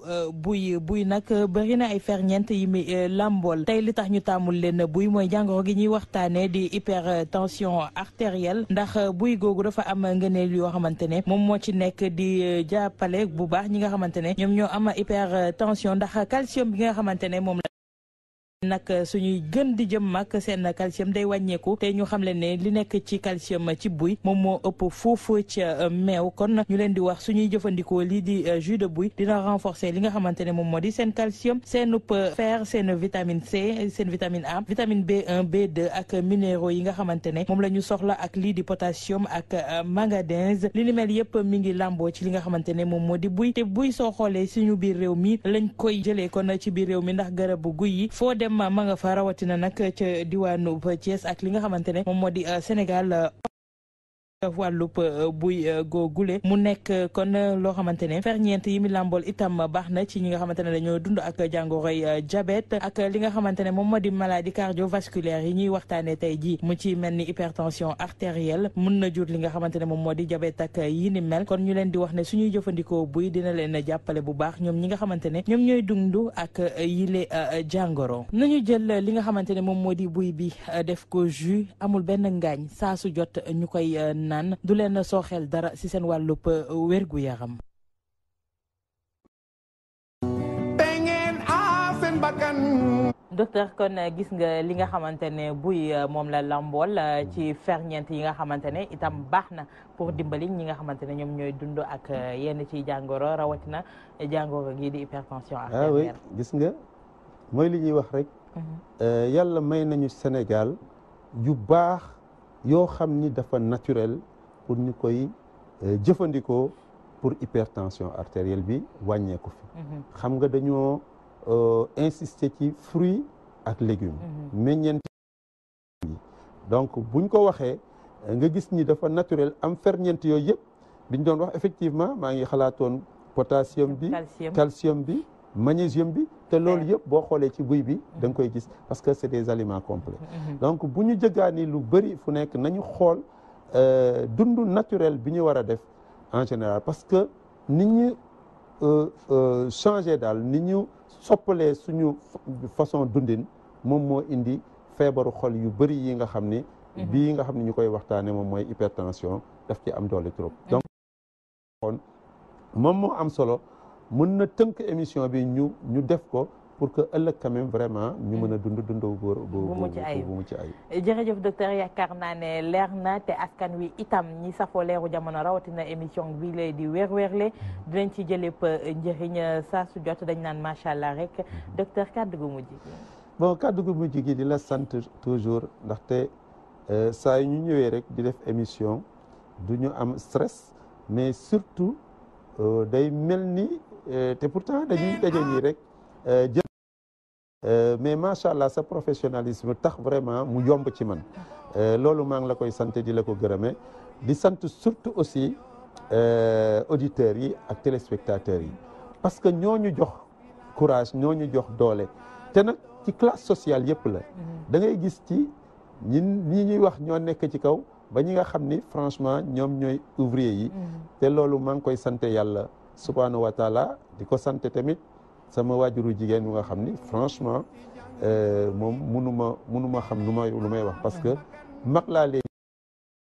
buy nag bëri na ay ferñeent yi mi làmbool tey li tax ñu taamul leen buy mooy jàngoro gi ñuy waxtaanee di hypertension artérielle ndax buy googu dafa am ngëneel yoo xamante ne moom moo ci nekk di jàppale bu baax ñi nga xamante ne ñoom ñoo am hypertension ndax calcium bi nga xamante ne moom nag suñuy gën di jëm mag seen calcium day wàññeeku te ñu xam leen ne li nekk ci calcium ci buy moom moo ëpp foofu ca meew kon ñu leen di wax suñuy jëfandikoo lii di jus de buy dina renforcer li nga xamante ne moom moo di seen calcium seen fer seen vitamine C seen vitamine A vitamine B1 B2 ak minéraux yi nga xamante ne moom la ñu soxla ak lii di potassium ak manganèse li ni mel yëpp mi ngi làmboo ci li nga xamante ne moom moo di buy te buy soo xoolee suñu biir réew mi lañ koy jëlee kon ci biir réew mi ndax garabu guy yi foo dem ma nga fa rawatina nag ca diwaanu Thiès ak li nga xamante ne moom moo di Sénégal wàllub buy googule mu nekk kon loo xamante ne ferñeent yi mi làmbool itam baax na ci ñi nga xamante ne dañoo dund ak jàngoroy diabète ak li nga xamante ne moom moo di maladie cardiovasculaire yi ñuy waxtaanee tey jii mu ci mel ni hypertension artérielle mun na jur li nga xamante ne moom moo di diabète ak yi ni mel kon ñu leen di wax ne suñuy jëfandikoo buy dina leen jàppale bu baax ñoom ñi nga xamante ne ñoom ñooy dund ak yile jàngoro nañu jël li nga xamante ne moom moo di buy bi def ko jus amul benn ngaañ saa su jot ñu koy naan du leen sooxeel dara ci seen wàllub wérgu yaram. docteur kon gis nga li nga xamante ne buy moom la lambool ci ferñeent yi nga xamante ne itam baax na pour dimbali ñi nga xamante ne ñoom ñooy dund ak yenn ci jàngoro rawatina jàngoro gi di hypertension artérielle. oui gis nga mooy li ñuy wax rek. yàlla may nañu Sénégal yu baax yoo xam ni dafa naturel. pour ñu koy jëfandikoo pour hypertension artérielle bi wàññeeku fi xam nga dañoo insister ci fruits ak légumes meññeent yi donc buñ ko waxee nga gis ni dafa naturel am ferñeent yooyu yëpp biñ doon wax effectivement maa ngi xalaatoon potassium bi calcium bi magnésium bi te loolu yëpp boo xoolee ci buy bi da nga koy gis parce que c'est des aliments complets donc bu ñu jëgaani lu bëri fu nekk nañu xool dundu naturel bi ñu war a def en général parce que nit ñu changé daal nit ñu soppalee suñu façon dundin moom moo indi feebaru xol yu bëri yi nga xam ni bii nga xam ne ñu koy waxtaane moom mooy hypertension daf ci am doole trop donc kon moom moo am solo mën na tënk émission bi ñu def ko pour que ëllëg quand même vraiment ñu mën a dund bu mucc ayib jërëjëf docteur yaakaar naa ne leer na te askan wi itam ñi safoo leeru jamono rawatina émission bi lay di weer-weerle dinañ ci jëlépp njëriñ saa su jot dañ naan macha allah rek docteur kàddu gu mujj gi bon kàddu gu mujj gi di la sant toujours ndaxte saa yu ñu ñëwee rek di def émission du ñu am stress mais surtout day mel ni te pourtant dañuy daje nii rek mais macha allah sa professionnalisme tax vraiment mu yomb ci man loolu maa ngi la koy sant di la ko gërëme di sant surtout aussi auditeurs yi ak téléspectateurs yi parce que ñooñu jox courage ñooñu jox doole te nag ci classe sociale yëpp la da ngay gis ci ñi ñuy wax ñoo nekk ci kaw ba ñi nga xam ni franchement ñoom ñooy ouvrier yi te loolu maa ngi koy sant yàlla subhanahu wa taala di ko sant tamit sama waajuru jigéen bu nga xam ni franchement moom munuma xam lu may wax parce que mag laa léegi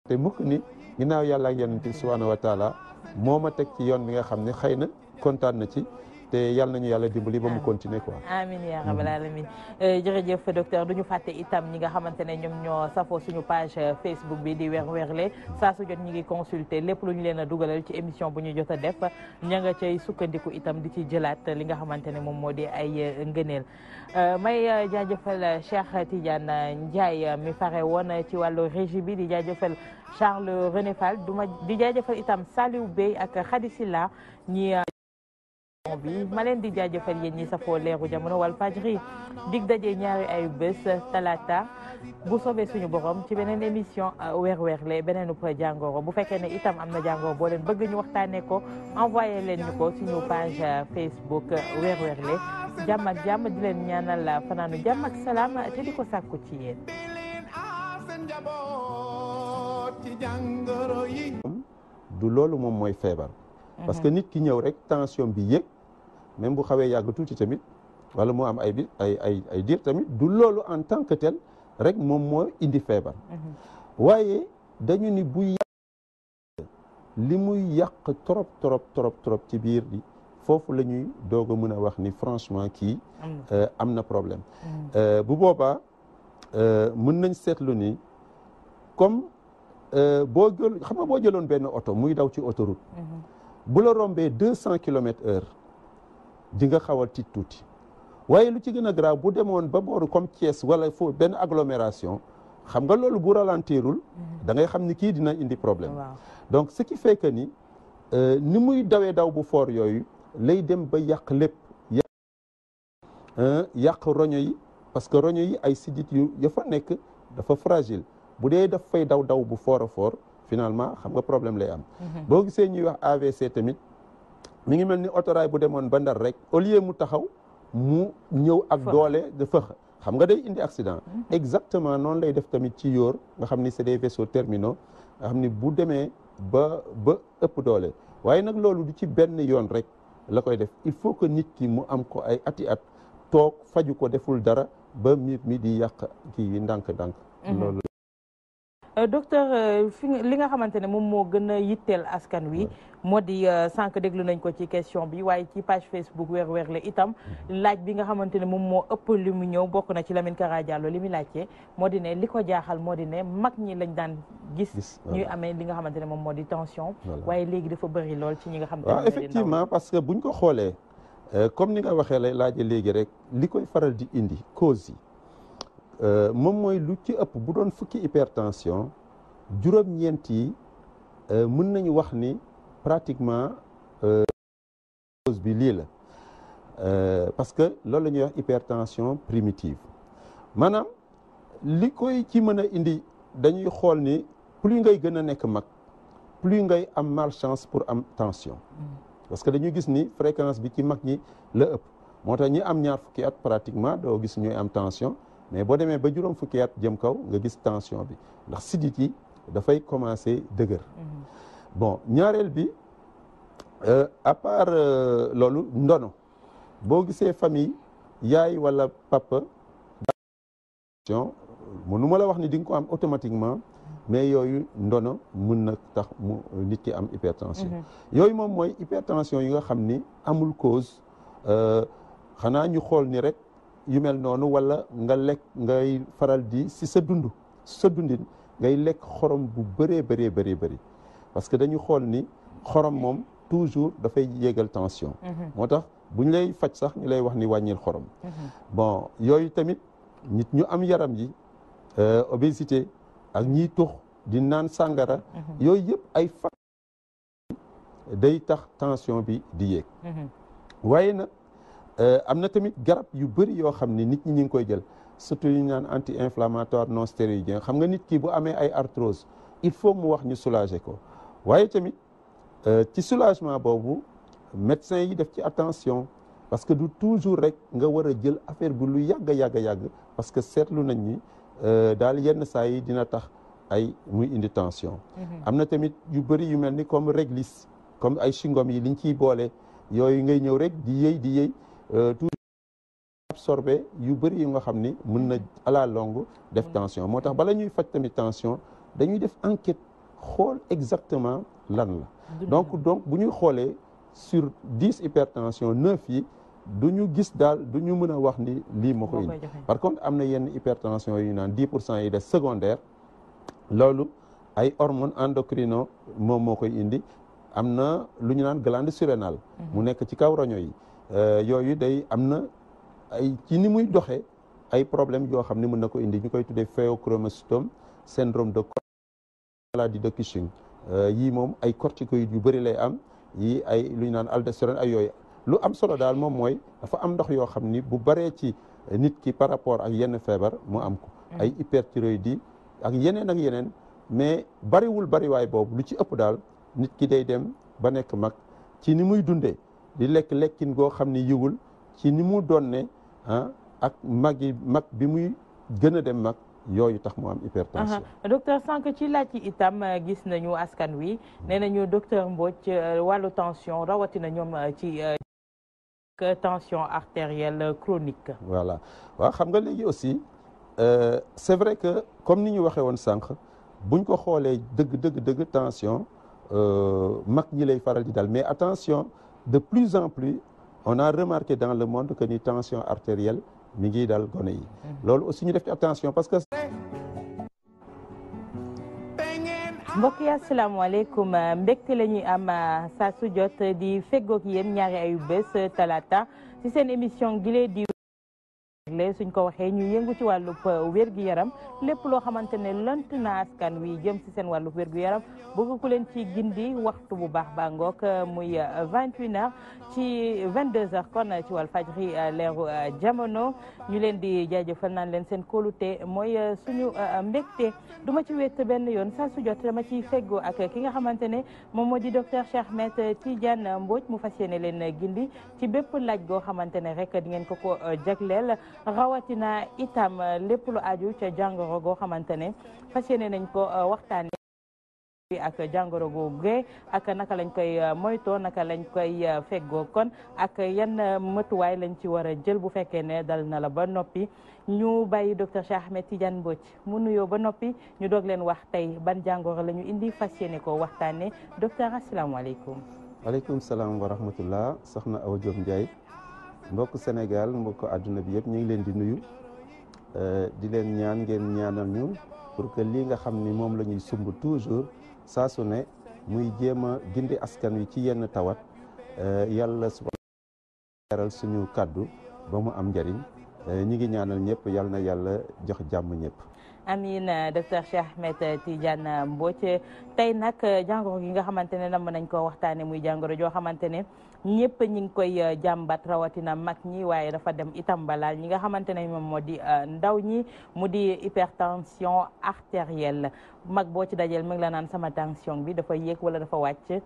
te mukk ni ginnaaw yàlla ak yonent bi subhanahu wa taala moo ma teg ci yoon bi nga xam ne xëy na kontaan na ci te yàlla nañu yàlla dimbali ba mu continuer quoi. amiin yaa rabbal alamin jërëjëf docteur du ñu fàtte itam ñi nga xamante ne ñoom ñoo safoo suñu page Facebook bi di Weer Werlé saa su jot ñi ngi consulter lépp lu ñu leen a dugalal ci émission bu ñu jot a def ña nga cay sukkandiku itam di ci jëlaat li nga xamante ne moom moo di ay ngëneel may jaajëfal Cheikh Tidiane Ndiaye mi fare woon ci wàllu régie bi di jaajëfal Charles René Fall di jaajëfal itam Saliou Bey ak Khady Silla ñi bi ma leen di jaajëfal yéen ñi safoo leeru jamono Walfadjri dig daje ñaari ayu bés talaata bu soobee suñu borom ci beneen émission Weer Werlé beneenu jàngoro bu fekkee ne itam am na jàngoro boo leen bëgg ñu waxtaanee ko envoyé leen ñu ko suñu page Facebook Weer Werlé jàmm ak jàmm di leen ñaanal fanaanu jàmm ak salaam te di ko sàkku ci yéen. du loolu moom mooy feebar. parce que nit ki ñëw rek tension bi yëg même bu xawee yàgg tuuti tamit wala mu am ay diir tamit du loolu en tant que tel rek moom moo indi feebar. waaye dañu ni bu yàq li muy yàq trop ci biir bi foofu la ñuy doog a mën a wax ni franchement kii am na problème. bu boobaa mën nañ seetlu ni comme xam nga boo jëloon benn oto muy daw ci autoroute. bu la rombee 200 km/h di nga xaw a tiit tuuti waaye lu ci gën a grave bu demoon ba booru comme Thiès wala foofu benn agglomération xam nga loolu bu ralentirul da ngay xam ni kii dina indi problème. donc ce qui fait que ni muy dawee daw bu fort yooyu lay dem ba yàq lépp yàq roño yi parce que roño yi ay sidit yu ya fa nekk dafa fragile bu dee daf fay daw bu fort a fort finalement xam nga problème lay am. boo gisee ñuy wax AVC tamit mi ngi mel ni autorail bu demoon ba Ndar rek au lieu mu taxaw mu ñëw ak doole de fëx xam nga day indi accident. exactement noonu lay def tamit ci yóor nga xam ni c'est des vaisseaux terminaux nga xam ni bu demee ba ëpp doole waaye nag loolu du ci benn yoon rek la koy def il faut que nit ki mu am ko ay ati at toog faju ko deful dara ba mbir mi di yàq kii ndànk-ndànk. loolu. docteur li nga xamante ne moom moo gën a yitteel askan wi moo di sànq déglu nañ ko ci question bi waaye ci page Facebook Weer Werlé itam laaj bi nga xamante ne moom moo ëpp li mu ñëw bokk na ci Lamine Kara Diallo li mu laajte moo di ne li ko jaaxal moo di ne mag ñi lañ daan gis ñuy amee li nga xamante ne moom moo di tension waaye léegi dafa bëri lool ci ñi nga xamante ne waaw effectivement parce que buñ ko xoolee comme ni nga waxee lay laaje léegi rek li koy faral di indi cause yi moom mooy lu ci ëpp bu doon fukki hypertension juróom-ñeent yi mën nañu wax ni pratiquement cause bi lii la parce que loolu la ñuy wax hypertension primitive maanaam li koy ci mën a indi dañuy xool ni plus ngay gën a nekk mag plus ngay am malchance pour am tension parce que dañuy gis ni fréquence bi ci mag ñi la ëpp moo tax ñi am ñaar fukki at pratiquement doo gis ñooy am tension mais boo demee ba juróom fukki at jëm kaw nga gis tension bi ndax sidit yi dafay commencer dëgër. bon ñaareel bi à part loolu ndono boo gisee famille yaay wala papa mënu ma la wax ni di nga ko am automatiquement mais yooyu ndono mën na tax mu nit ki am hypertension. yooyu moom mooy hypertension yi nga xam ni amul cause xanaa ñu xool ni rek. yu mel noonu wala nga lekk ngay faral di si sa dundin ngay lekk xorom bu bëri parce que dañu xool ni xorom moom toujours dafay yéegal tension. moo tax bu ñu lay faj sax ñu lay wax ni wàññil xorom. bon yooyu tamit nit ñu am yaram yi obésité ak ñiy tux di naan sàngara. yooyu yëpp ay day tax tension bi di yéeg. waaye nag. am na tamit garab yu bëri yoo xam ni nit ñi ñu ngi koy jël surtout ñu naan anti-inflammatoire non stéroïdien xam nga nit ki bu amee ay arthrose il faut mu wax ñu soulager ko waaye tamit ci soulagement boobu médecin yi def ci attention parce que du toujours rek nga war a jël affaire bi lu yàgg parce que seetlu nañ ni daal yenn saa yi dina tax ay muy indi tension. am na tamit yu bëri yu mel ni comme réglisse comme ay chewing-gum yi liñ ciy boole yooyu ngay ñëw rek di yëy toujours absorbé yu bëri yu nga xam ni mën na à la longue def tension moo tax bala ñuy faj tamit tension dañuy def enquête xool exactement lan la donc bu ñuy xoolee sur 10 hypertension 9 yi du ñu gis daal du ñu mën a wax ni lii moo ko indi. Par contre am na yenn hypertension yu naan 10% yi des secondaire loolu ay hormones endocrino moom moo koy indi. am na lu ñu naan glande surrénale mu nekk ci kaw roño yi yooyu day am na ay ci ni muy doxee ay problème yoo xam ne mën na ko indi ñu koy tuddee phéochromocytome syndrome de maladie de Cushing yii moom ay corticoïdes yu bëri lay am yii ay lu ñu naan aldostérone ay yooyu lu am solo daal moom mooy dafa am ndox yoo xam ni bu baree ci nit ki par rapport ak yenn feebar mu am ko ay hyperthyroïdie ak yeneen mais bariwul bariwaay boobu lu ci ëpp daal nit ki day dem ba nekk mag ci ni muy dundee di lekkin goo xam ni yiwul ci ni mu doon ne ak mag bi muy gën a dem mag yooyu tax mu am hypertension. docteur sànq ci laaj yi itam gis nañu askan wi nee nañu docteur Mbodj wàllu tension rawatina ñoom ci tension artérielle chronique. voilà waaw xam nga léegi aussi c'est vrai que comme ni ñu waxee woon sànq buñ ko xoolee dëgg tension. mag ñi lay faral di dal mais attention de plus en plus on a remarqué dans le monde que ni tension artérielle mi ngi dal gone yi loolu aussi ñu def ci attention parce que mbokk yi asalaamaaleykum mbégte la ñuy am saa su jot di feggoog yéen ñaari ayu bés talaata ci seen émission gile di suñ ko waxee ñu yëngu ci wàllub wér-gu-yaram lépp loo xamante ne lant na askan wi jëm ci seen wàllub wér-gu-yaram bëgg ku leen ci gindi waxtu bu baax baa ngoog muy 21h ci 22h kon ci Walfadjri leeru jamono ñu leen di jaajëfal naan leen seen kóolute mooy suñu mbégte du ma ci wéet benn yoon saa su jot dama ciy feggoo ak ki nga xamante ne moom moo di docteur Cheikh Ahmed Tidiane Mbodj mu fas yéene leen gindi ci bépp laaj goo xamante ne rek di ngeen ko jagleel rawatina itam lépp lu aju ca jàngoro goo xamante ne fas yéene nañ ko waxtaane ak jàngoro googu ak naka lañ koy moytoo naka lañ koy feggoo kon ak yan mëtuwaay lañ ci war a jël bu fekkee ne dal na la ba noppi ñu bàyyi docteur Cheikh Ahmed Tidiane Mbodj mu nuyoo ba noppi ñu doog leen wax tey ban jàngoro la ñu indi fas yéene ko waxtaane docteur asalaamaaleykum. waaleykum salaam wa rahmatullah soxna Awa Diop Ndiaye mbokk Sénégal mbokk àdduna bi yëpp ñu ngi leen di nuyu di leen ñaan ngeen ñaanal ñu pour que lii nga xam ni moom la ñuy sumb toujours saa su ne muy jéem a gindi askan wi ci yenn tawat yàlla subhanahu suñu kàddu ba mu am njëriñ ñi ngi ñaanal ñëpp yàlla na yàlla jox jàmm ñëpp. amiin docteur Cheikh Ahmed Tidiane Mbodj tey nag jàngoro gi nga xamante ne nam nañ ko waxtaane muy jàngoro joo xamante ne ñëpp ñi ngi koy jàmbat rawatina mag ñi waaye dafa dem itam balaal ñi nga xamante ne moom moo di ndaw ñi mu di hypertension artérielle mag boo ci dajeel mi ngi la naan sama tension bi dafa yéeg wala dafa wàcc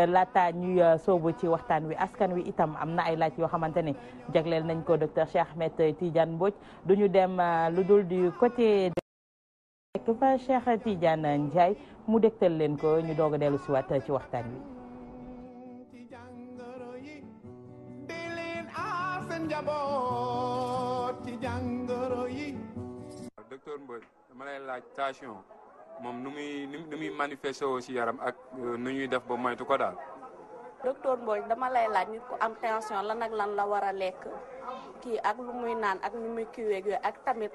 laata ñuy soobu ci waxtaan wi askan wi itam am na ay laaj yoo xamante ne jagleel nañ ko docteur Cheikh Ahmed Tidiane Mbodj duñu dem lu dul du côté de fa Cheikh Tidiane Ndiaye mu dégtal leen ko ñu doog a dellu si waat ci waxtaan wi. docteur Mbodj dama lay laaj tension moom nu muy manifesté woo ci yaram ak nu ñuy def ba moytu ko daal. docteur Mbodj dama lay laaj nit ku am tension lan ak lan la war a lekk kii ak lu muy naan ak nu muy kiiweeg yooyu ak tamit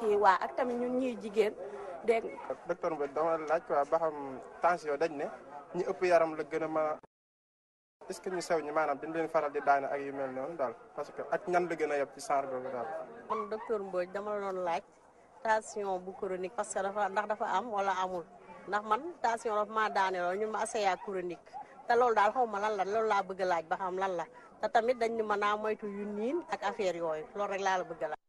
kii waa ak tamit ñun ñuy jigéen dégg nga. docteur Mbodj dama laaj quoi ba xam tension dañ ne ñi ëpp yaram la gën a mën a est-ce que ñu sew ñi maanaam dañ leen faral di daane ak yu mel noonu daal parce que ak ñan la gën a yeb ci genre boobu daal. man docteur Mbodj dama la doon laaj tension bu chronique parce que dafa am wala amul ndax man tension dafa maa daaneloo ñun ma ACA chronique te loolu daal xaw ma lan la loolu laa bëgg a laaj ba xam lan la te tamit dañ ñu mën a moytu yu niin ak affaire yooyu loolu rek laa la bëgg a laaj.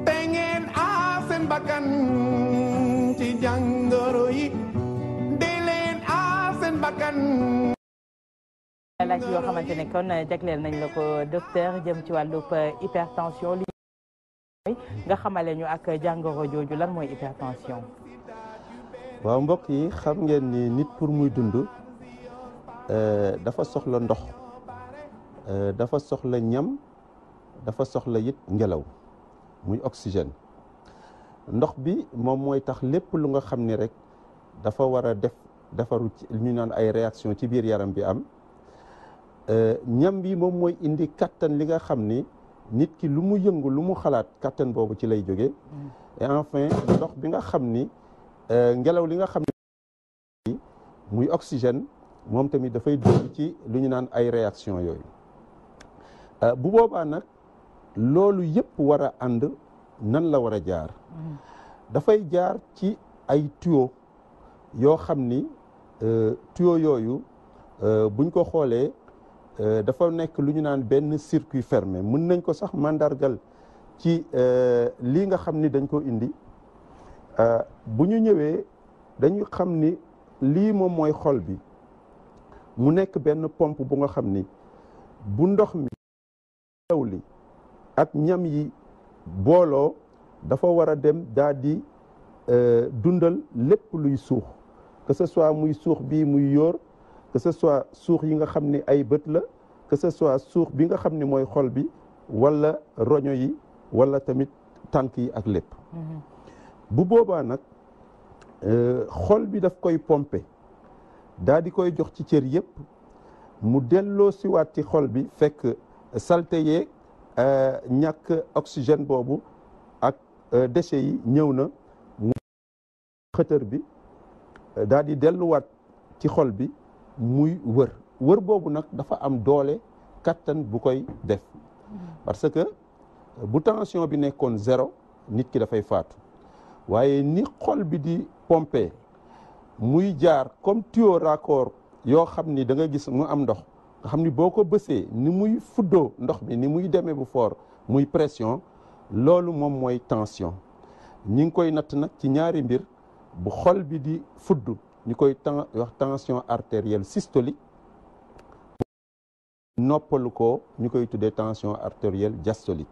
te ngeen aar seen bakkan ci jàngoro yi di leen aar seen bakkan. laaj yoo xamante ne kon jagleel nañ la ko docteur jëm ci wàllub hypertension li nga xamale ñu ak jàngoro jooju lan mooy hypertension. waaw mbokk yi xam ngeen ni nit pour muy dund dafa soxla ndox dafa soxla ñam dafa soxla it ngelaw muy oxygène ndox bi moom mooy tax lépp lu nga xam ni rek dafa war a def defaru ñu naan ay réaction ci biir yaram bi am ñam bi moom mooy indi kattan li nga xam ni nit ki lu mu yëngu lu mu xalaat kattan boobu ci lay jóge et enfin ndox bi nga xam ni ngelaw li nga xam ni muy oxygène moom tamit dafay dugg ci lu ñu naan ay réaction yooyu bu boobaa nag loolu yëpp war a ànd nan la war a jaar dafay jaar ci ay tuyau yoo xam ni tuyau yooyu buñ ko xoolee dafa nekk lu ñu naan benn circuit fermé mën nañ ko sax mandargal ci lii nga xam ni dañ ko indi bu ñu ñëwee dañu xam ni lii moom mooy xol bi mu nekk benn pompe bu nga xam ni bu ndox mi taw li ak ñam yi booloo dafa war a dem daal di dundal lépp luy suux que ce soit muy suux bii muy yóor que ce soit suux yi nga xam ni ay bët la que ce soit suux bi nga xam ni mooy xol bi wala roño yi wala tamit tànk yi ak lépp bu boobaa nag xol bi daf koy pomper daal di koy jox ci cër yëpp mu delloo siwaat ci xol bi fekk salte yeeg ñàkk oxygène boobu ak déchets yi ñëw na mu xëtër bi daal di delluwaat ci xol bi muy wër boobu nag dafa am doole kattan bu koy def parce que bu tension bi nekkoon 0 nit ki dafay faatu waaye ni xol bi di pomper muy jaar comme tuyau raccord yoo xam ni da nga gis mu am ndox nga xam ni boo ko bësee ni muy fuddoo ndox mi ni muy demee bu fort muy pression loolu moom mooy tension ñi ngi koy natt nag ci ñaari mbir bu xol bi di fudd ñu koy wax tension artérielle systolique noppalu ko ñu koy tuddee tension artérielle diastolique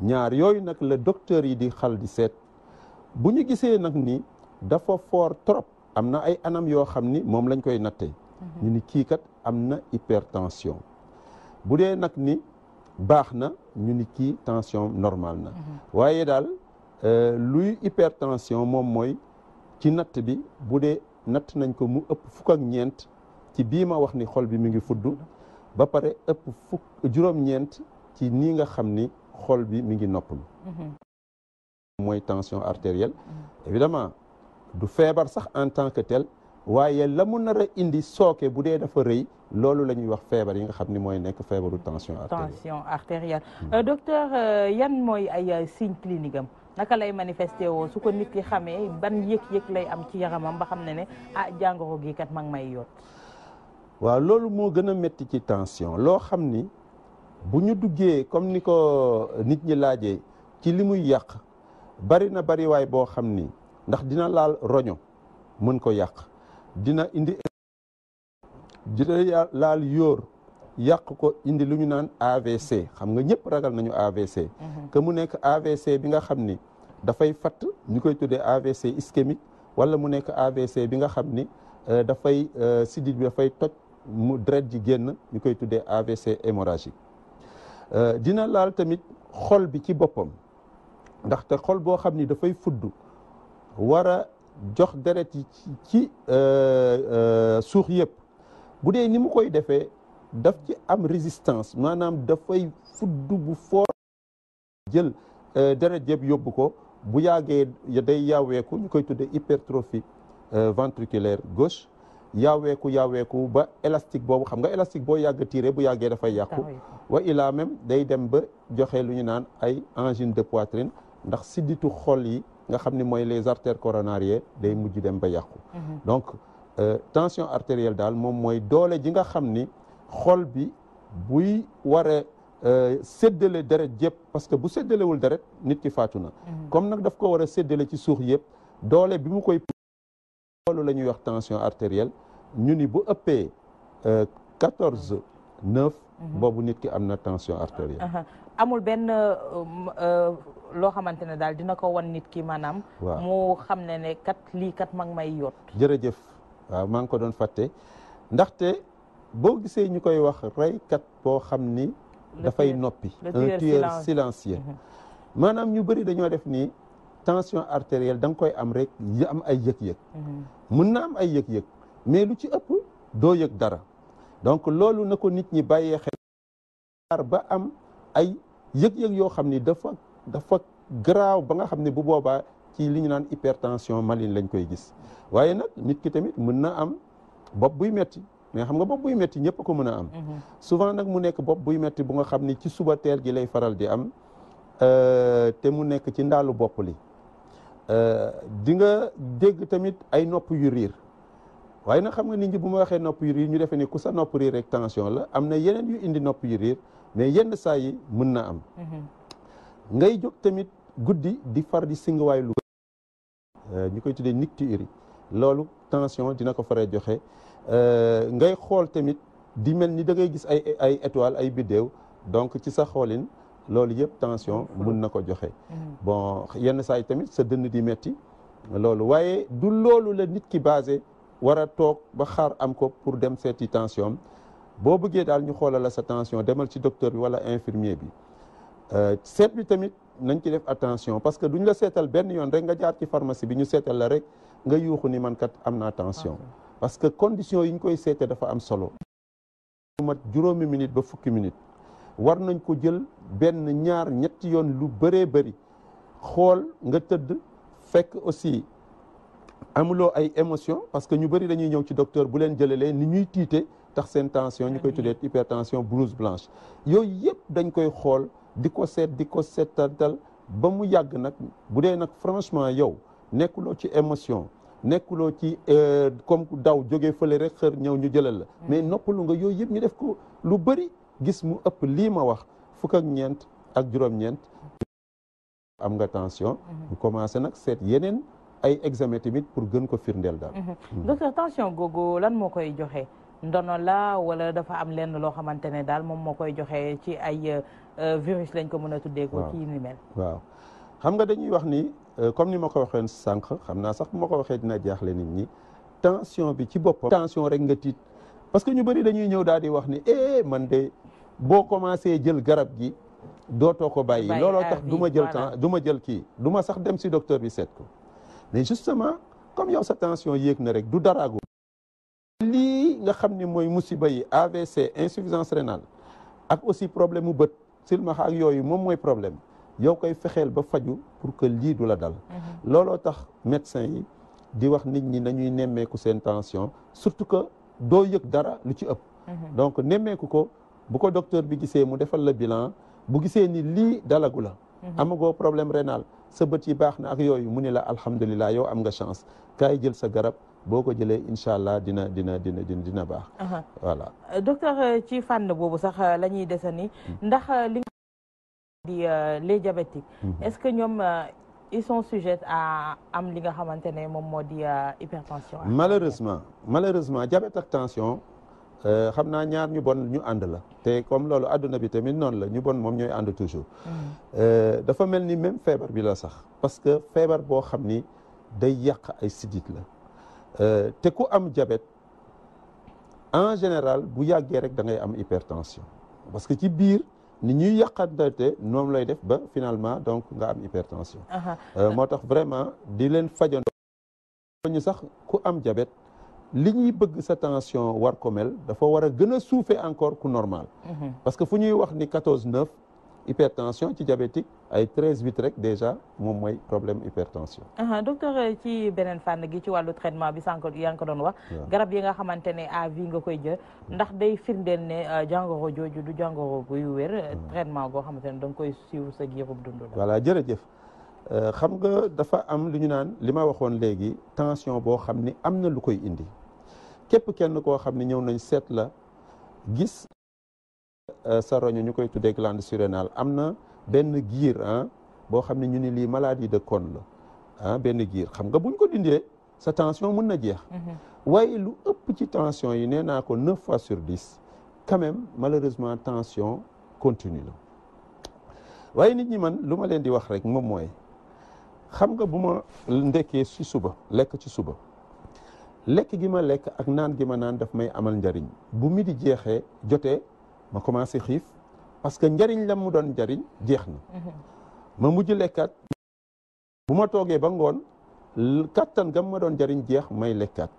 ñaar yooyu nag la docteur yi di xal di seet bu ñu gisee nag ni dafa fort trop am na ay anam yoo xam ni moom lañ koy nattee ñu ni kii kat am na hypertension bu dee nag ni baax na ñu ni kii tension normale na waaye daal luy hypertension moom mooy ci natt bi bu dee natt nañ ko mu ëpp 4 ci bii ma wax ni xol bi mi ngi fudd ba pare ëpp 9 ci nii nga xam ni xol bi mi ngi noppalu mooy tension artérielle évidemment du feebar sax en tant que tel waaye la mu nar a indi sooke bu dee dafa rëy loolu la ñuy wax feebar yi nga xam ni mooy nekk feebaru tension artérielle docteur yan mooy ay signe clinique am naka lay manifesté woo su ko nit ki xamee ban yëg-yëg lay am ci yaramam ba xam ne jàngoro gi kat ma ngi may yoot waaw loolu moo gën a métti ci tension loo xam ni bu ñu duggee comme ni ko nit ñi laajee ci li muy yàq bari na bari waay boo xam ni ndax dina laal roño mën ko yàq dina indi dina laal yóor yàq ko indi lu ñu naan AVC xam nga ñëpp ragal nañu AVC que mu nekk AVC bi nga xam ni dafay fatt ñu koy tuddee AVC ischémique wala mu nekk AVC bi nga xam ni dafay sidit bi dafay toj mu deret ji génn ñu koy tuddee AVC hémorragique dina laal tamit xol bi ci boppam ndaxte xol boo xam ni dafay fudd war a jox deret yi ci suux yëpp bu dee ni mu koy defee daf ci am résistance maanaam dafay fudd bu fort jël deret yëpp yóbbu ko bu yàggee day yaaweeku ñu koy tuddee hypertrophie ventriculaire gauche yaaweeku ba élastique boobu xam nga élastique boo yàgg tiré bu yàggee dafay yàqu wa ilaa même day dem ba joxe lu ñu naan ay angine de poitrine ndax sidditu xol yi nga xam ne mooy les artères coronariennes day mujj dem ba yàqu donc tension artérielle daal moom mooy doole ji nga xam ni xol bi buy waree séddale deret yëpp parce que bu séddalewul deret nit ki faatu na comme nag daf ko war a séddale ci suux yëpp doole bi mu koy loolu la ñuy wax tension artérielle ñu ni bu ëppee 14/9 boobu nit ki am na tension artérielle amul benn loo xamante ne daal dina ko wan nit ki maanaam mu xam ne kat lii kat ma ngi may yot jërëjëf waaw maa ngi ko doon fàtte ndaxte boo gisee ñu koy wax reykat boo xam ni dafay noppi un tueur silencieux maanaam ñu bëri dañoo def ni tension artérielle da nga koy am rek am ay yëg-yëg mën na am ay yëg-yëg mais lu ci ëpp doo yëg dara donc loolu na ko nit ñi bàyyee xel ba am ay yëg-yëg yoo xam ni dafa garaaw ba nga xam ne bu boobaa ci li ñu naan hypertension maligne lañ koy gis waaye nag nit ki tamit mën na am bopp buy metti mais xam nga bopp buy metti ñëpp ko mën a am souvent nag mu nekk bopp buy metti bu nga xam ni ci suba teel gi lay faral di am te mu nekk ci ndaalu bopp li di nga dégg tamit ay nopp yu riir waaye nag xam nga nit ñi bu ma waxee nopp yu riir ñu defee ni ku sa nopp riir rek tension la am na yeneen yu indi nopp yu riir mais yenn saa yi mën na am ngay jóg tamit guddi di far di singawaay lu ñu koy tuddee nicturie loolu tension dina ko faree joxe ngay xool tamit di mel ni da ngay gis ay étoile ay biddéew donc ci sa xoolin loolu yëpp tension mun na ko joxe bon yenn saa yi tamit sa dënn di metti loolu waaye du loolu la nit ki basé war a toog ba xaar am ko pour dem seeti tension boo bëggee daal ñu xoolal la sa tension demal ci docteur bi wala infirmier bi seet bi tamit nañ ci def attention parce que duñ la seetal benn yoon rek nga jaar ci pharmacie bi ñu seetal la rek nga yuuxu ni man kat am naa tension parce que condition yi ñu koy seete dafa am solo mat juróomi minute ba fukki minute war nañ ko jël benn ñaar ñetti yoon lu bëree bëri xool nga tëdd fekk aussi amuloo ay émotion parce que ñu bëri dañuy ñëw ci docteur bu leen jëlalee ni ñuy tiite tax seen tension ñu koy tuddee hypertension blouse blanche yooyu yëpp dañ koy xool di ko seetantal ba mu yàgg nag bu dee nag franchement yow nekkuloo ci émotion nekkuloo ci comme daw jógee fële rek xër ñëw ñu jëlal la mais noppalu nga yooyu yëpp ñu def ko lu bëri gis mu ëpp lii ma wax fukk ak ñeent ak juróom-ñeent am nga tension ñu commencé nag seet yeneen ay examen tamit pour gën ko firndeel daal docteur tension googu lan moo koy joxe ndono la wala dafa am lenn loo xamante ne daal moom moo koy joxe ci ay virus lañ ko mën a tuddee ko ci ni mel waaw xam nga dañuy wax ni comme ni ma ko waxee sànq xam naa sax bu ma ko waxee dina jaaxle nit ñi tension bi ci boppam tension rek nga tiit parce que ñu bëri dañuy ñëw daal di wax ni man de boo commencé jël garab gi dootoo ko bàyyi looloo tax du ma jël temps du ma jël kii du ma sax dem si docteur bi seet ko mais justement comme yow sa tension yéeg na rek du daraagu lii nga xam ni mooy musiba yi AVC insuffisance rénale ak aussi problème mu bët silmaxa ak yooyu moom mooy problème yow koy fexeel ba faju pour que lii du la dal looloo tax médecin yi di wax nit ñi nañuy nemmeeku seen tension surtout que doo yëg dara lu ci ëpp donc nemmeeku ko bu ko docteur bi gisee mu defal la bilan bu gisee ni lii dalagu la amagoo problème rénal sa bët yi baax na ak yooyu mu ni la alhamdulilah yow am nga chance kaay jël sa garab boo ko jëlee incha allah dina baax voilà docteur ci fànn boobu sax la ñuy desani ndax li nga di les diabétiques est-ce que ñoom ils sont sujets à am li nga xamante ne moom moo di hypertension malheureusement diabète ak tension xam naa ñaar ñu bon ñu ànd la te comme loolu adduna bi tamit noonu la ñu bon moom ñooy ànd toujours dafa mel ni même feebar bi la sax parce que feebar boo xam ni day yàq ay sidit la te ku am diabète en général bu yàggee rek da ngay am hypertension parce que ci biir ni ñuy yàqante noonu lay def ba finalement donc nga am hypertension moo tax vraiment di leen fajandoo ñu sax ku am diabète li ñuy bëgg sa tension war ko mel dafa war a gën a suufee encore ku normal parce que fu ñuy wax ni 14-9 hypertension ci diabétique ay 13-8 rek déjà moom mooy problème hypertension docteur ci beneen fànn gi ci wàllu traitement bi sànq yaa ngi ko doon wax garab yi nga xamante ne à vie nga koy jël ndax day firndeel ne jàngoro jooju du jàngoro guy wér traitement goo xamante ne da nga koy suivre sa giirub dund la voilà jërëjëf xam nga dafa am lu ñu naan li ma waxoon léegi tension boo xam ni am na lu koy indi képp kenn koo xam ne ñëw nañ seet la gis sa roño ñu koy tuddee glande surrénale am na benn giir boo xam ne ñu ni lii maladie de Cône la benn giir xam nga buñ ko dindee sa tension mën na jeex waaye lu ëpp ci tension yi nee naa ko 9 fois sur 10 quand même malheureusement tension continue la waaye nit ñi man lu ma leen di wax rek moom mooy xam nga bu ma ndekkee ci suba lekk ci suba lekk gi ma lekk ak naan gi ma naan daf may amal njariñ bu midi jeexee jotee ma commencé xiif parce que njariñ la mu doon njariñ jeex na ma mujj lekkaat bu ma toogee ba ngoon kattan gam ma doon njariñ jeex may lekkaat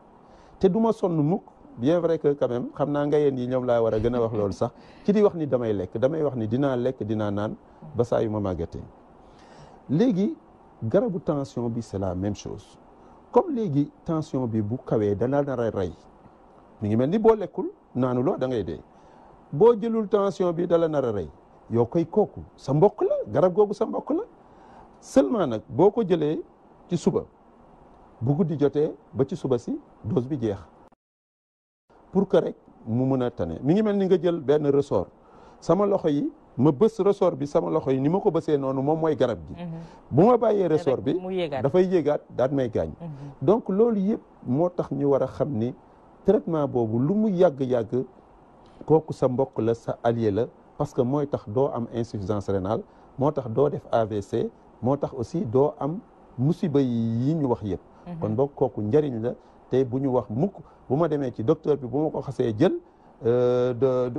te du ma sonn mukk bien vrai que quand même xam naa nga yéen yi ñoom laa war a gën a wax loolu sax ci di wax ni damay lekk damay wax ni dinaa lekk dinaa naan ba saa yu ma màggatee léegi garabu tension bi c'est la même chose comme léegi tension bi bu kawee dana nar a rey mi ngi mel ni boo lekkul naanuloo da ngay dee boo jëlul tension bi dala nar a rey yow koy kooku sa mbokk la garab googu sa mbokk la seulement nag boo ko jëlee ci suba bu guddi jotee ba ci suba si dose bi jeex pour que rek mu mën a tane mi ngi mel ni nga jël benn ressort sama loxo yi ma bës ressort bi sama loxo yi ni ma ko bësee noonu moom mooy garab gi bu ma bàyyee ressort bi dafay yéegaat daal may gaañ donc loolu yëpp moo tax ñu war a xam ni traitement boobu lu mu yàgg-yàgg kooku sa mbokk la sa allié la parce que mooy tax doo am insuffisance rénale moo tax doo def AVC moo tax aussi doo am musiba yi ñu wax yëpp kon boog kooku njëriñ la te bu ñu wax mukk bu ma demee ci docteur bi bu ma ko xasee jël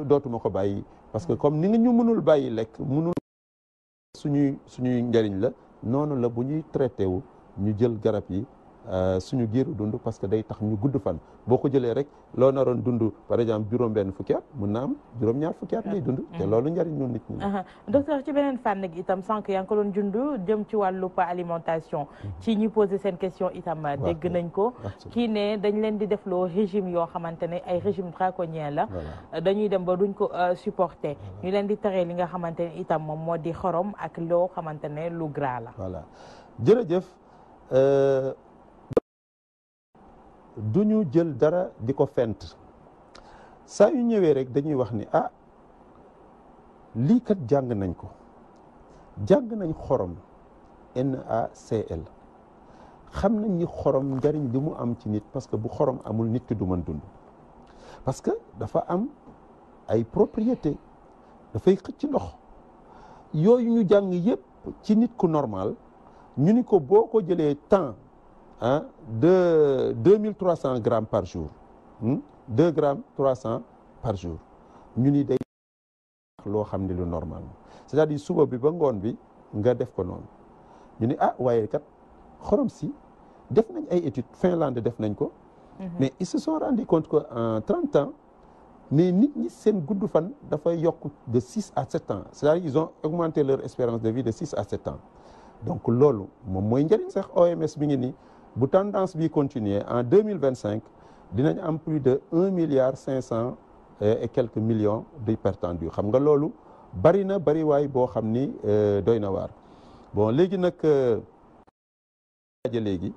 dootuma ko bàyyi parce que comme ni nga ñu mënul bàyyi lekk mënul suñuy njëriñ la noonu la bu ñuy traité wu ñu jël garab yi suñu giiru dund parce que day tax ñu gudd fan boo ko jëlee rek loo naroon dund par exemple juróom-benn fukki at mun na am juróom-ñaar fukki at lay dund te loolu njëriñ ñu nit ñi docteur ci beneen fànn gi itam sànq yaa ngi ko doon jund jëm ci wàllu alimentation ci ñi posé seen question itam dégg nañ ko kii ne dañ leen di defloo régime yoo xamante ne ay régime draconien la dañuy dem ba duñ ko supporter ñu leen di tere li nga xamante ne itam moom moo di xorom ak loo xamante ne lu gras la voilà jërëjëf du ñu jël dara di ko fent saa yu ñëwee rek dañuy wax ni ah lii kat jàng nañ ko jàng nañ xorom NaCl xam nañ ni xorom njariñ li mu am ci nit parce que bu xorom amul nit ki du mën dund parce que dafa am ay propriété dafay xëcc ndox yooyu ñu jàng yépp ci nit ku normal ñu ni ko boo ko jëlee temps de 2300 grammes par jour 2 grammes 300 par jour ñu ni day loo xam ne lu normal c'est-à-dire suba bi ba ngoon bi nga def ko noonu ñu ni waaye kat xorom si def nañ ay études Finlande def nañ ko mais ils se sont rendu compte que en 30 ans mais nit ñi seen gudd fan dafay yokk de 6 à 7 ans c'est-à-dire ils ont augmenté leur espérance de vie de 6 à 7 ans donc loolu moom mooy njëriñ sax OMS mi ngi nii bu tendance bi continuer en 2025 dinañ am plus de 1,5 et quelques millions d'hypertendus xam nga loolu bari na bari waay boo xam ni doy na waar bon léegi nag léegi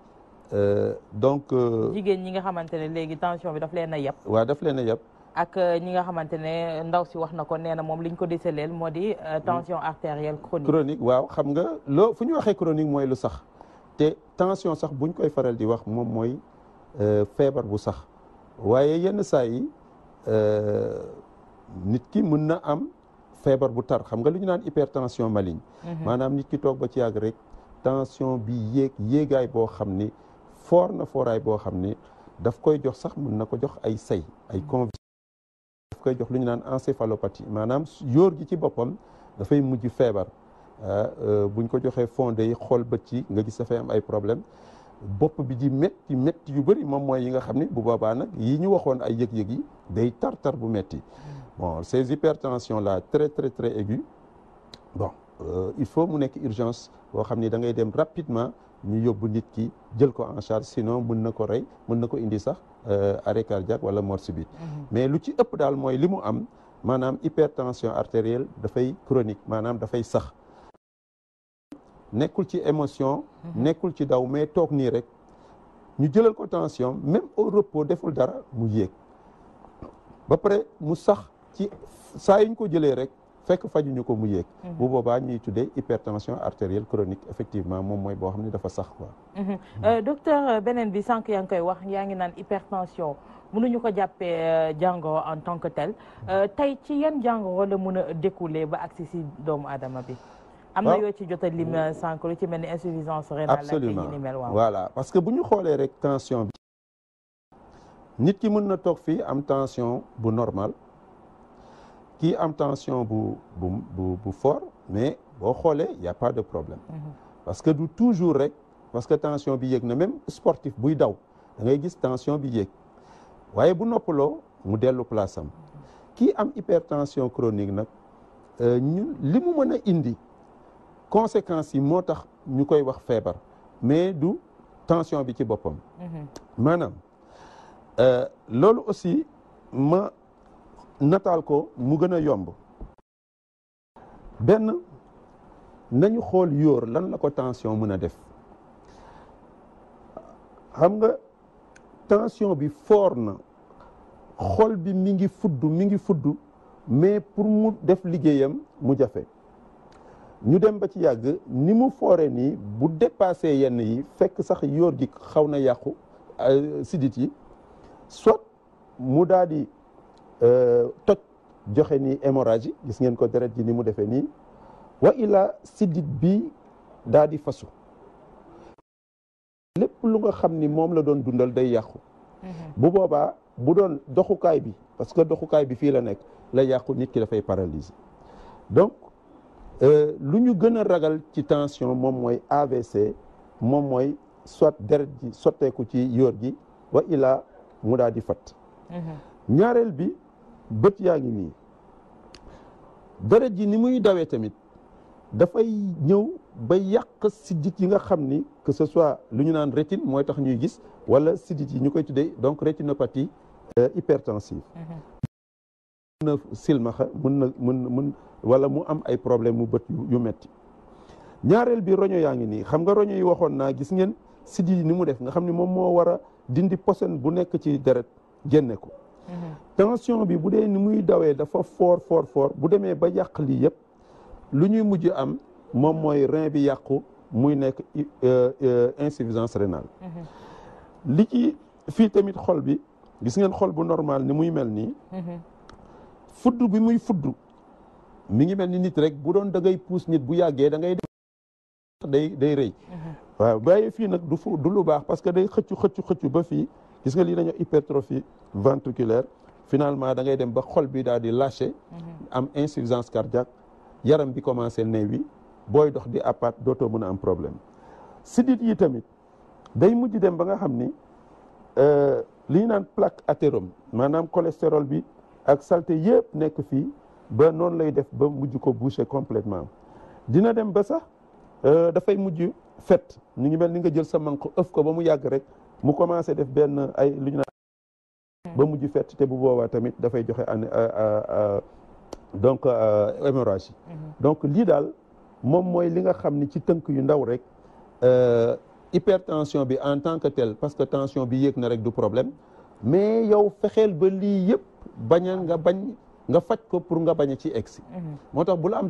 donc jigéen ñi nga xamante ne léegi tension bi daf leen a yab waaw daf leen a yab ak ñi nga xamante ne ndaw si wax na ko nee na moom liñ ko déceleel moo di tension artérielle chronique waaw xam nga loo fu ñu waxee chronique mooy lu sax te tension sax buñ koy faral di wax moom mooy feebar bu sax waaye yenn saa yi nit ki mën na am feebar bu tar xam nga lu ñu naan hypertension maligne maanaam nit ki toog ba ci yàgg rek tension bi yéegaay boo xam ni foor na fooraay boo xam ni daf koy jox sax mën na ko jox ay say ay convulsions daf koy jox lu ñu naan encéphalopathie maanaam yóor gi ci boppam dafay mujj feebar buñ ko joxee fondé yi xool bët ci nga gis dafay am ay problème bopp bi di métti yu bëri moom mooy yi nga xam ni bu boobaa nag yi ñu waxoon ay yëg-yëg yi day tar bu métti bon ces hypertensions là très très très aiguës bon il faut mu nekk urgence boo xam ni da ngay dem rapidement ñu yóbbu nit ki jël ko en charge sinon mën na ko rey mën na ko indi sax arrêt cardiaque wala mort subite mais lu ci ëpp daal mooy li mu am maanaam hypertension artérielle dafay chronique maanaam dafay sax nekkul ci émotion nekkul ci daw mais toog nii rek ñu jëlal ko tension même au repos deful dara mu yéeg ba pare mu sax ci saa yuñ ko jëlee rek fekk fajuñu ko mu yéeg bu boobaa ñuy tuddee hypertension artérielle chronique effectivement moom mooy boo xam ne dafa sax quoi docteur beneen bi sànq yaa ngi koy wax yaa ngi naan hypertension mënuñu ko jàppee jàngoro en tant que tel tey ci yan jàngoro la mën a découler ba agsi si doomu aadama bi am na yoo ci jot a lim sànq lu ci mel ni insuffisance rénale absolument ak ni mel waaw voilà parce que bu ñu xoolee rek tension bi nit ki mën na toog fii am tension bu normal kii am tension bu fort mais boo xoolee y a pas de problème parce que du toujours rek parce que tension bi yéeg na même sportif buy daw da ngay gis tension bi yéeg waaye bu noppaloo mu dellu place am kii am hypertension chronique nag ñun li mu mën a indi conséquences yi moo tax ñu koy wax feebar mais du tension bi ci boppam. maanaam loolu aussi ma nataal ko mu gën a yomb benn nañu xool yóor lan la ko tension mën a def xam nga tension bi fort na xol bi mi ngi fudd mais pour mu def liggéeyam mu jafe ñu dem ba ci yàgg ni mu foore nii bu dépassé yenn yi fekk sax yóor gi xaw na yàqu sidit yi soit mu daal di toj joxe ni hémorragie gis ngeen ko deret ji ni mu defee nii wa ila sidit bi daal di fasu lépp lu nga xam ni moom la doon dundal day yàqu bu boobaa bu doon doxukaay bi parce que doxukaay bi fii la nekk la yàqu nit ki dafay paralyser donc lu ñu gën a ragal ci tension moom mooy AVC moom mooy soit deret ji sotteeku ci yóor gi wa ila mu daal di fat ñaareel bi bët yaa ngi nii deret ji ni muy dawee tamit dafay ñëw ba yàq sidit yi nga xam ni que ce soit lu ñu naan rétine mooy tax ñuy gis wala sidit yi ñu koy tuddee donc rétinopathie hypertensive mën na silmaxa mën wala mu am ay problème mu bët yu metti ñaareel bi roño yaa ngi nii xam nga roño yi waxoon naa gis ngeen sidit yi ni mu def nga xam ni moom moo war a dindi posen bu nekk ci deret génne ko tension bi bu dee ni muy dawee dafa fort bu demee ba yàq lii yëpp lu ñuy mujj am moom mooy rein bi yàqu muy nekk insuffisance rénale li ci fii tamit xol bi gis ngeen xol bu normal ni muy mel nii fudd bi muy fudd mi ngi mel ni nit rek bu doon da ngay puus nit bu yàggee da ngay day rëy waaw bàyyi fii nag du lu baax parce que day xëccu ba fii gis nga lii dañoo hypertrophie ventriculaire finalement da ngay dem ba xol bi daal di lâché am insuffisance cardiaque yaram bi commencé néewi booy dox di apat dootoo mën a am problème sidit yi tamit day mujj dem ba nga xam ni li ñu naan plaque athérome maanaam cholestérol bi ak saleté yëpp nekk fii ba noonu lay def ba mujj ko boucher complètement dina dem ba sax dafay mujj fet ñu ngi mel ni nga jël sa manque ëf ko ba mu yàgg rek mu commencé def benn ay lu ñu naan ba mujj fet te bu boobaa tamit dafay joxe donc hémorragie donc lii daal moom mooy li nga xam ni ci tënk yu ndaw rek hypertension bi en tant que tel parce que tension bi yéeg na rek du problème mais yow fexeel ba lii yëpp nga bañ nga faj ko pour nga bañ a ci egsi moo tax bu la am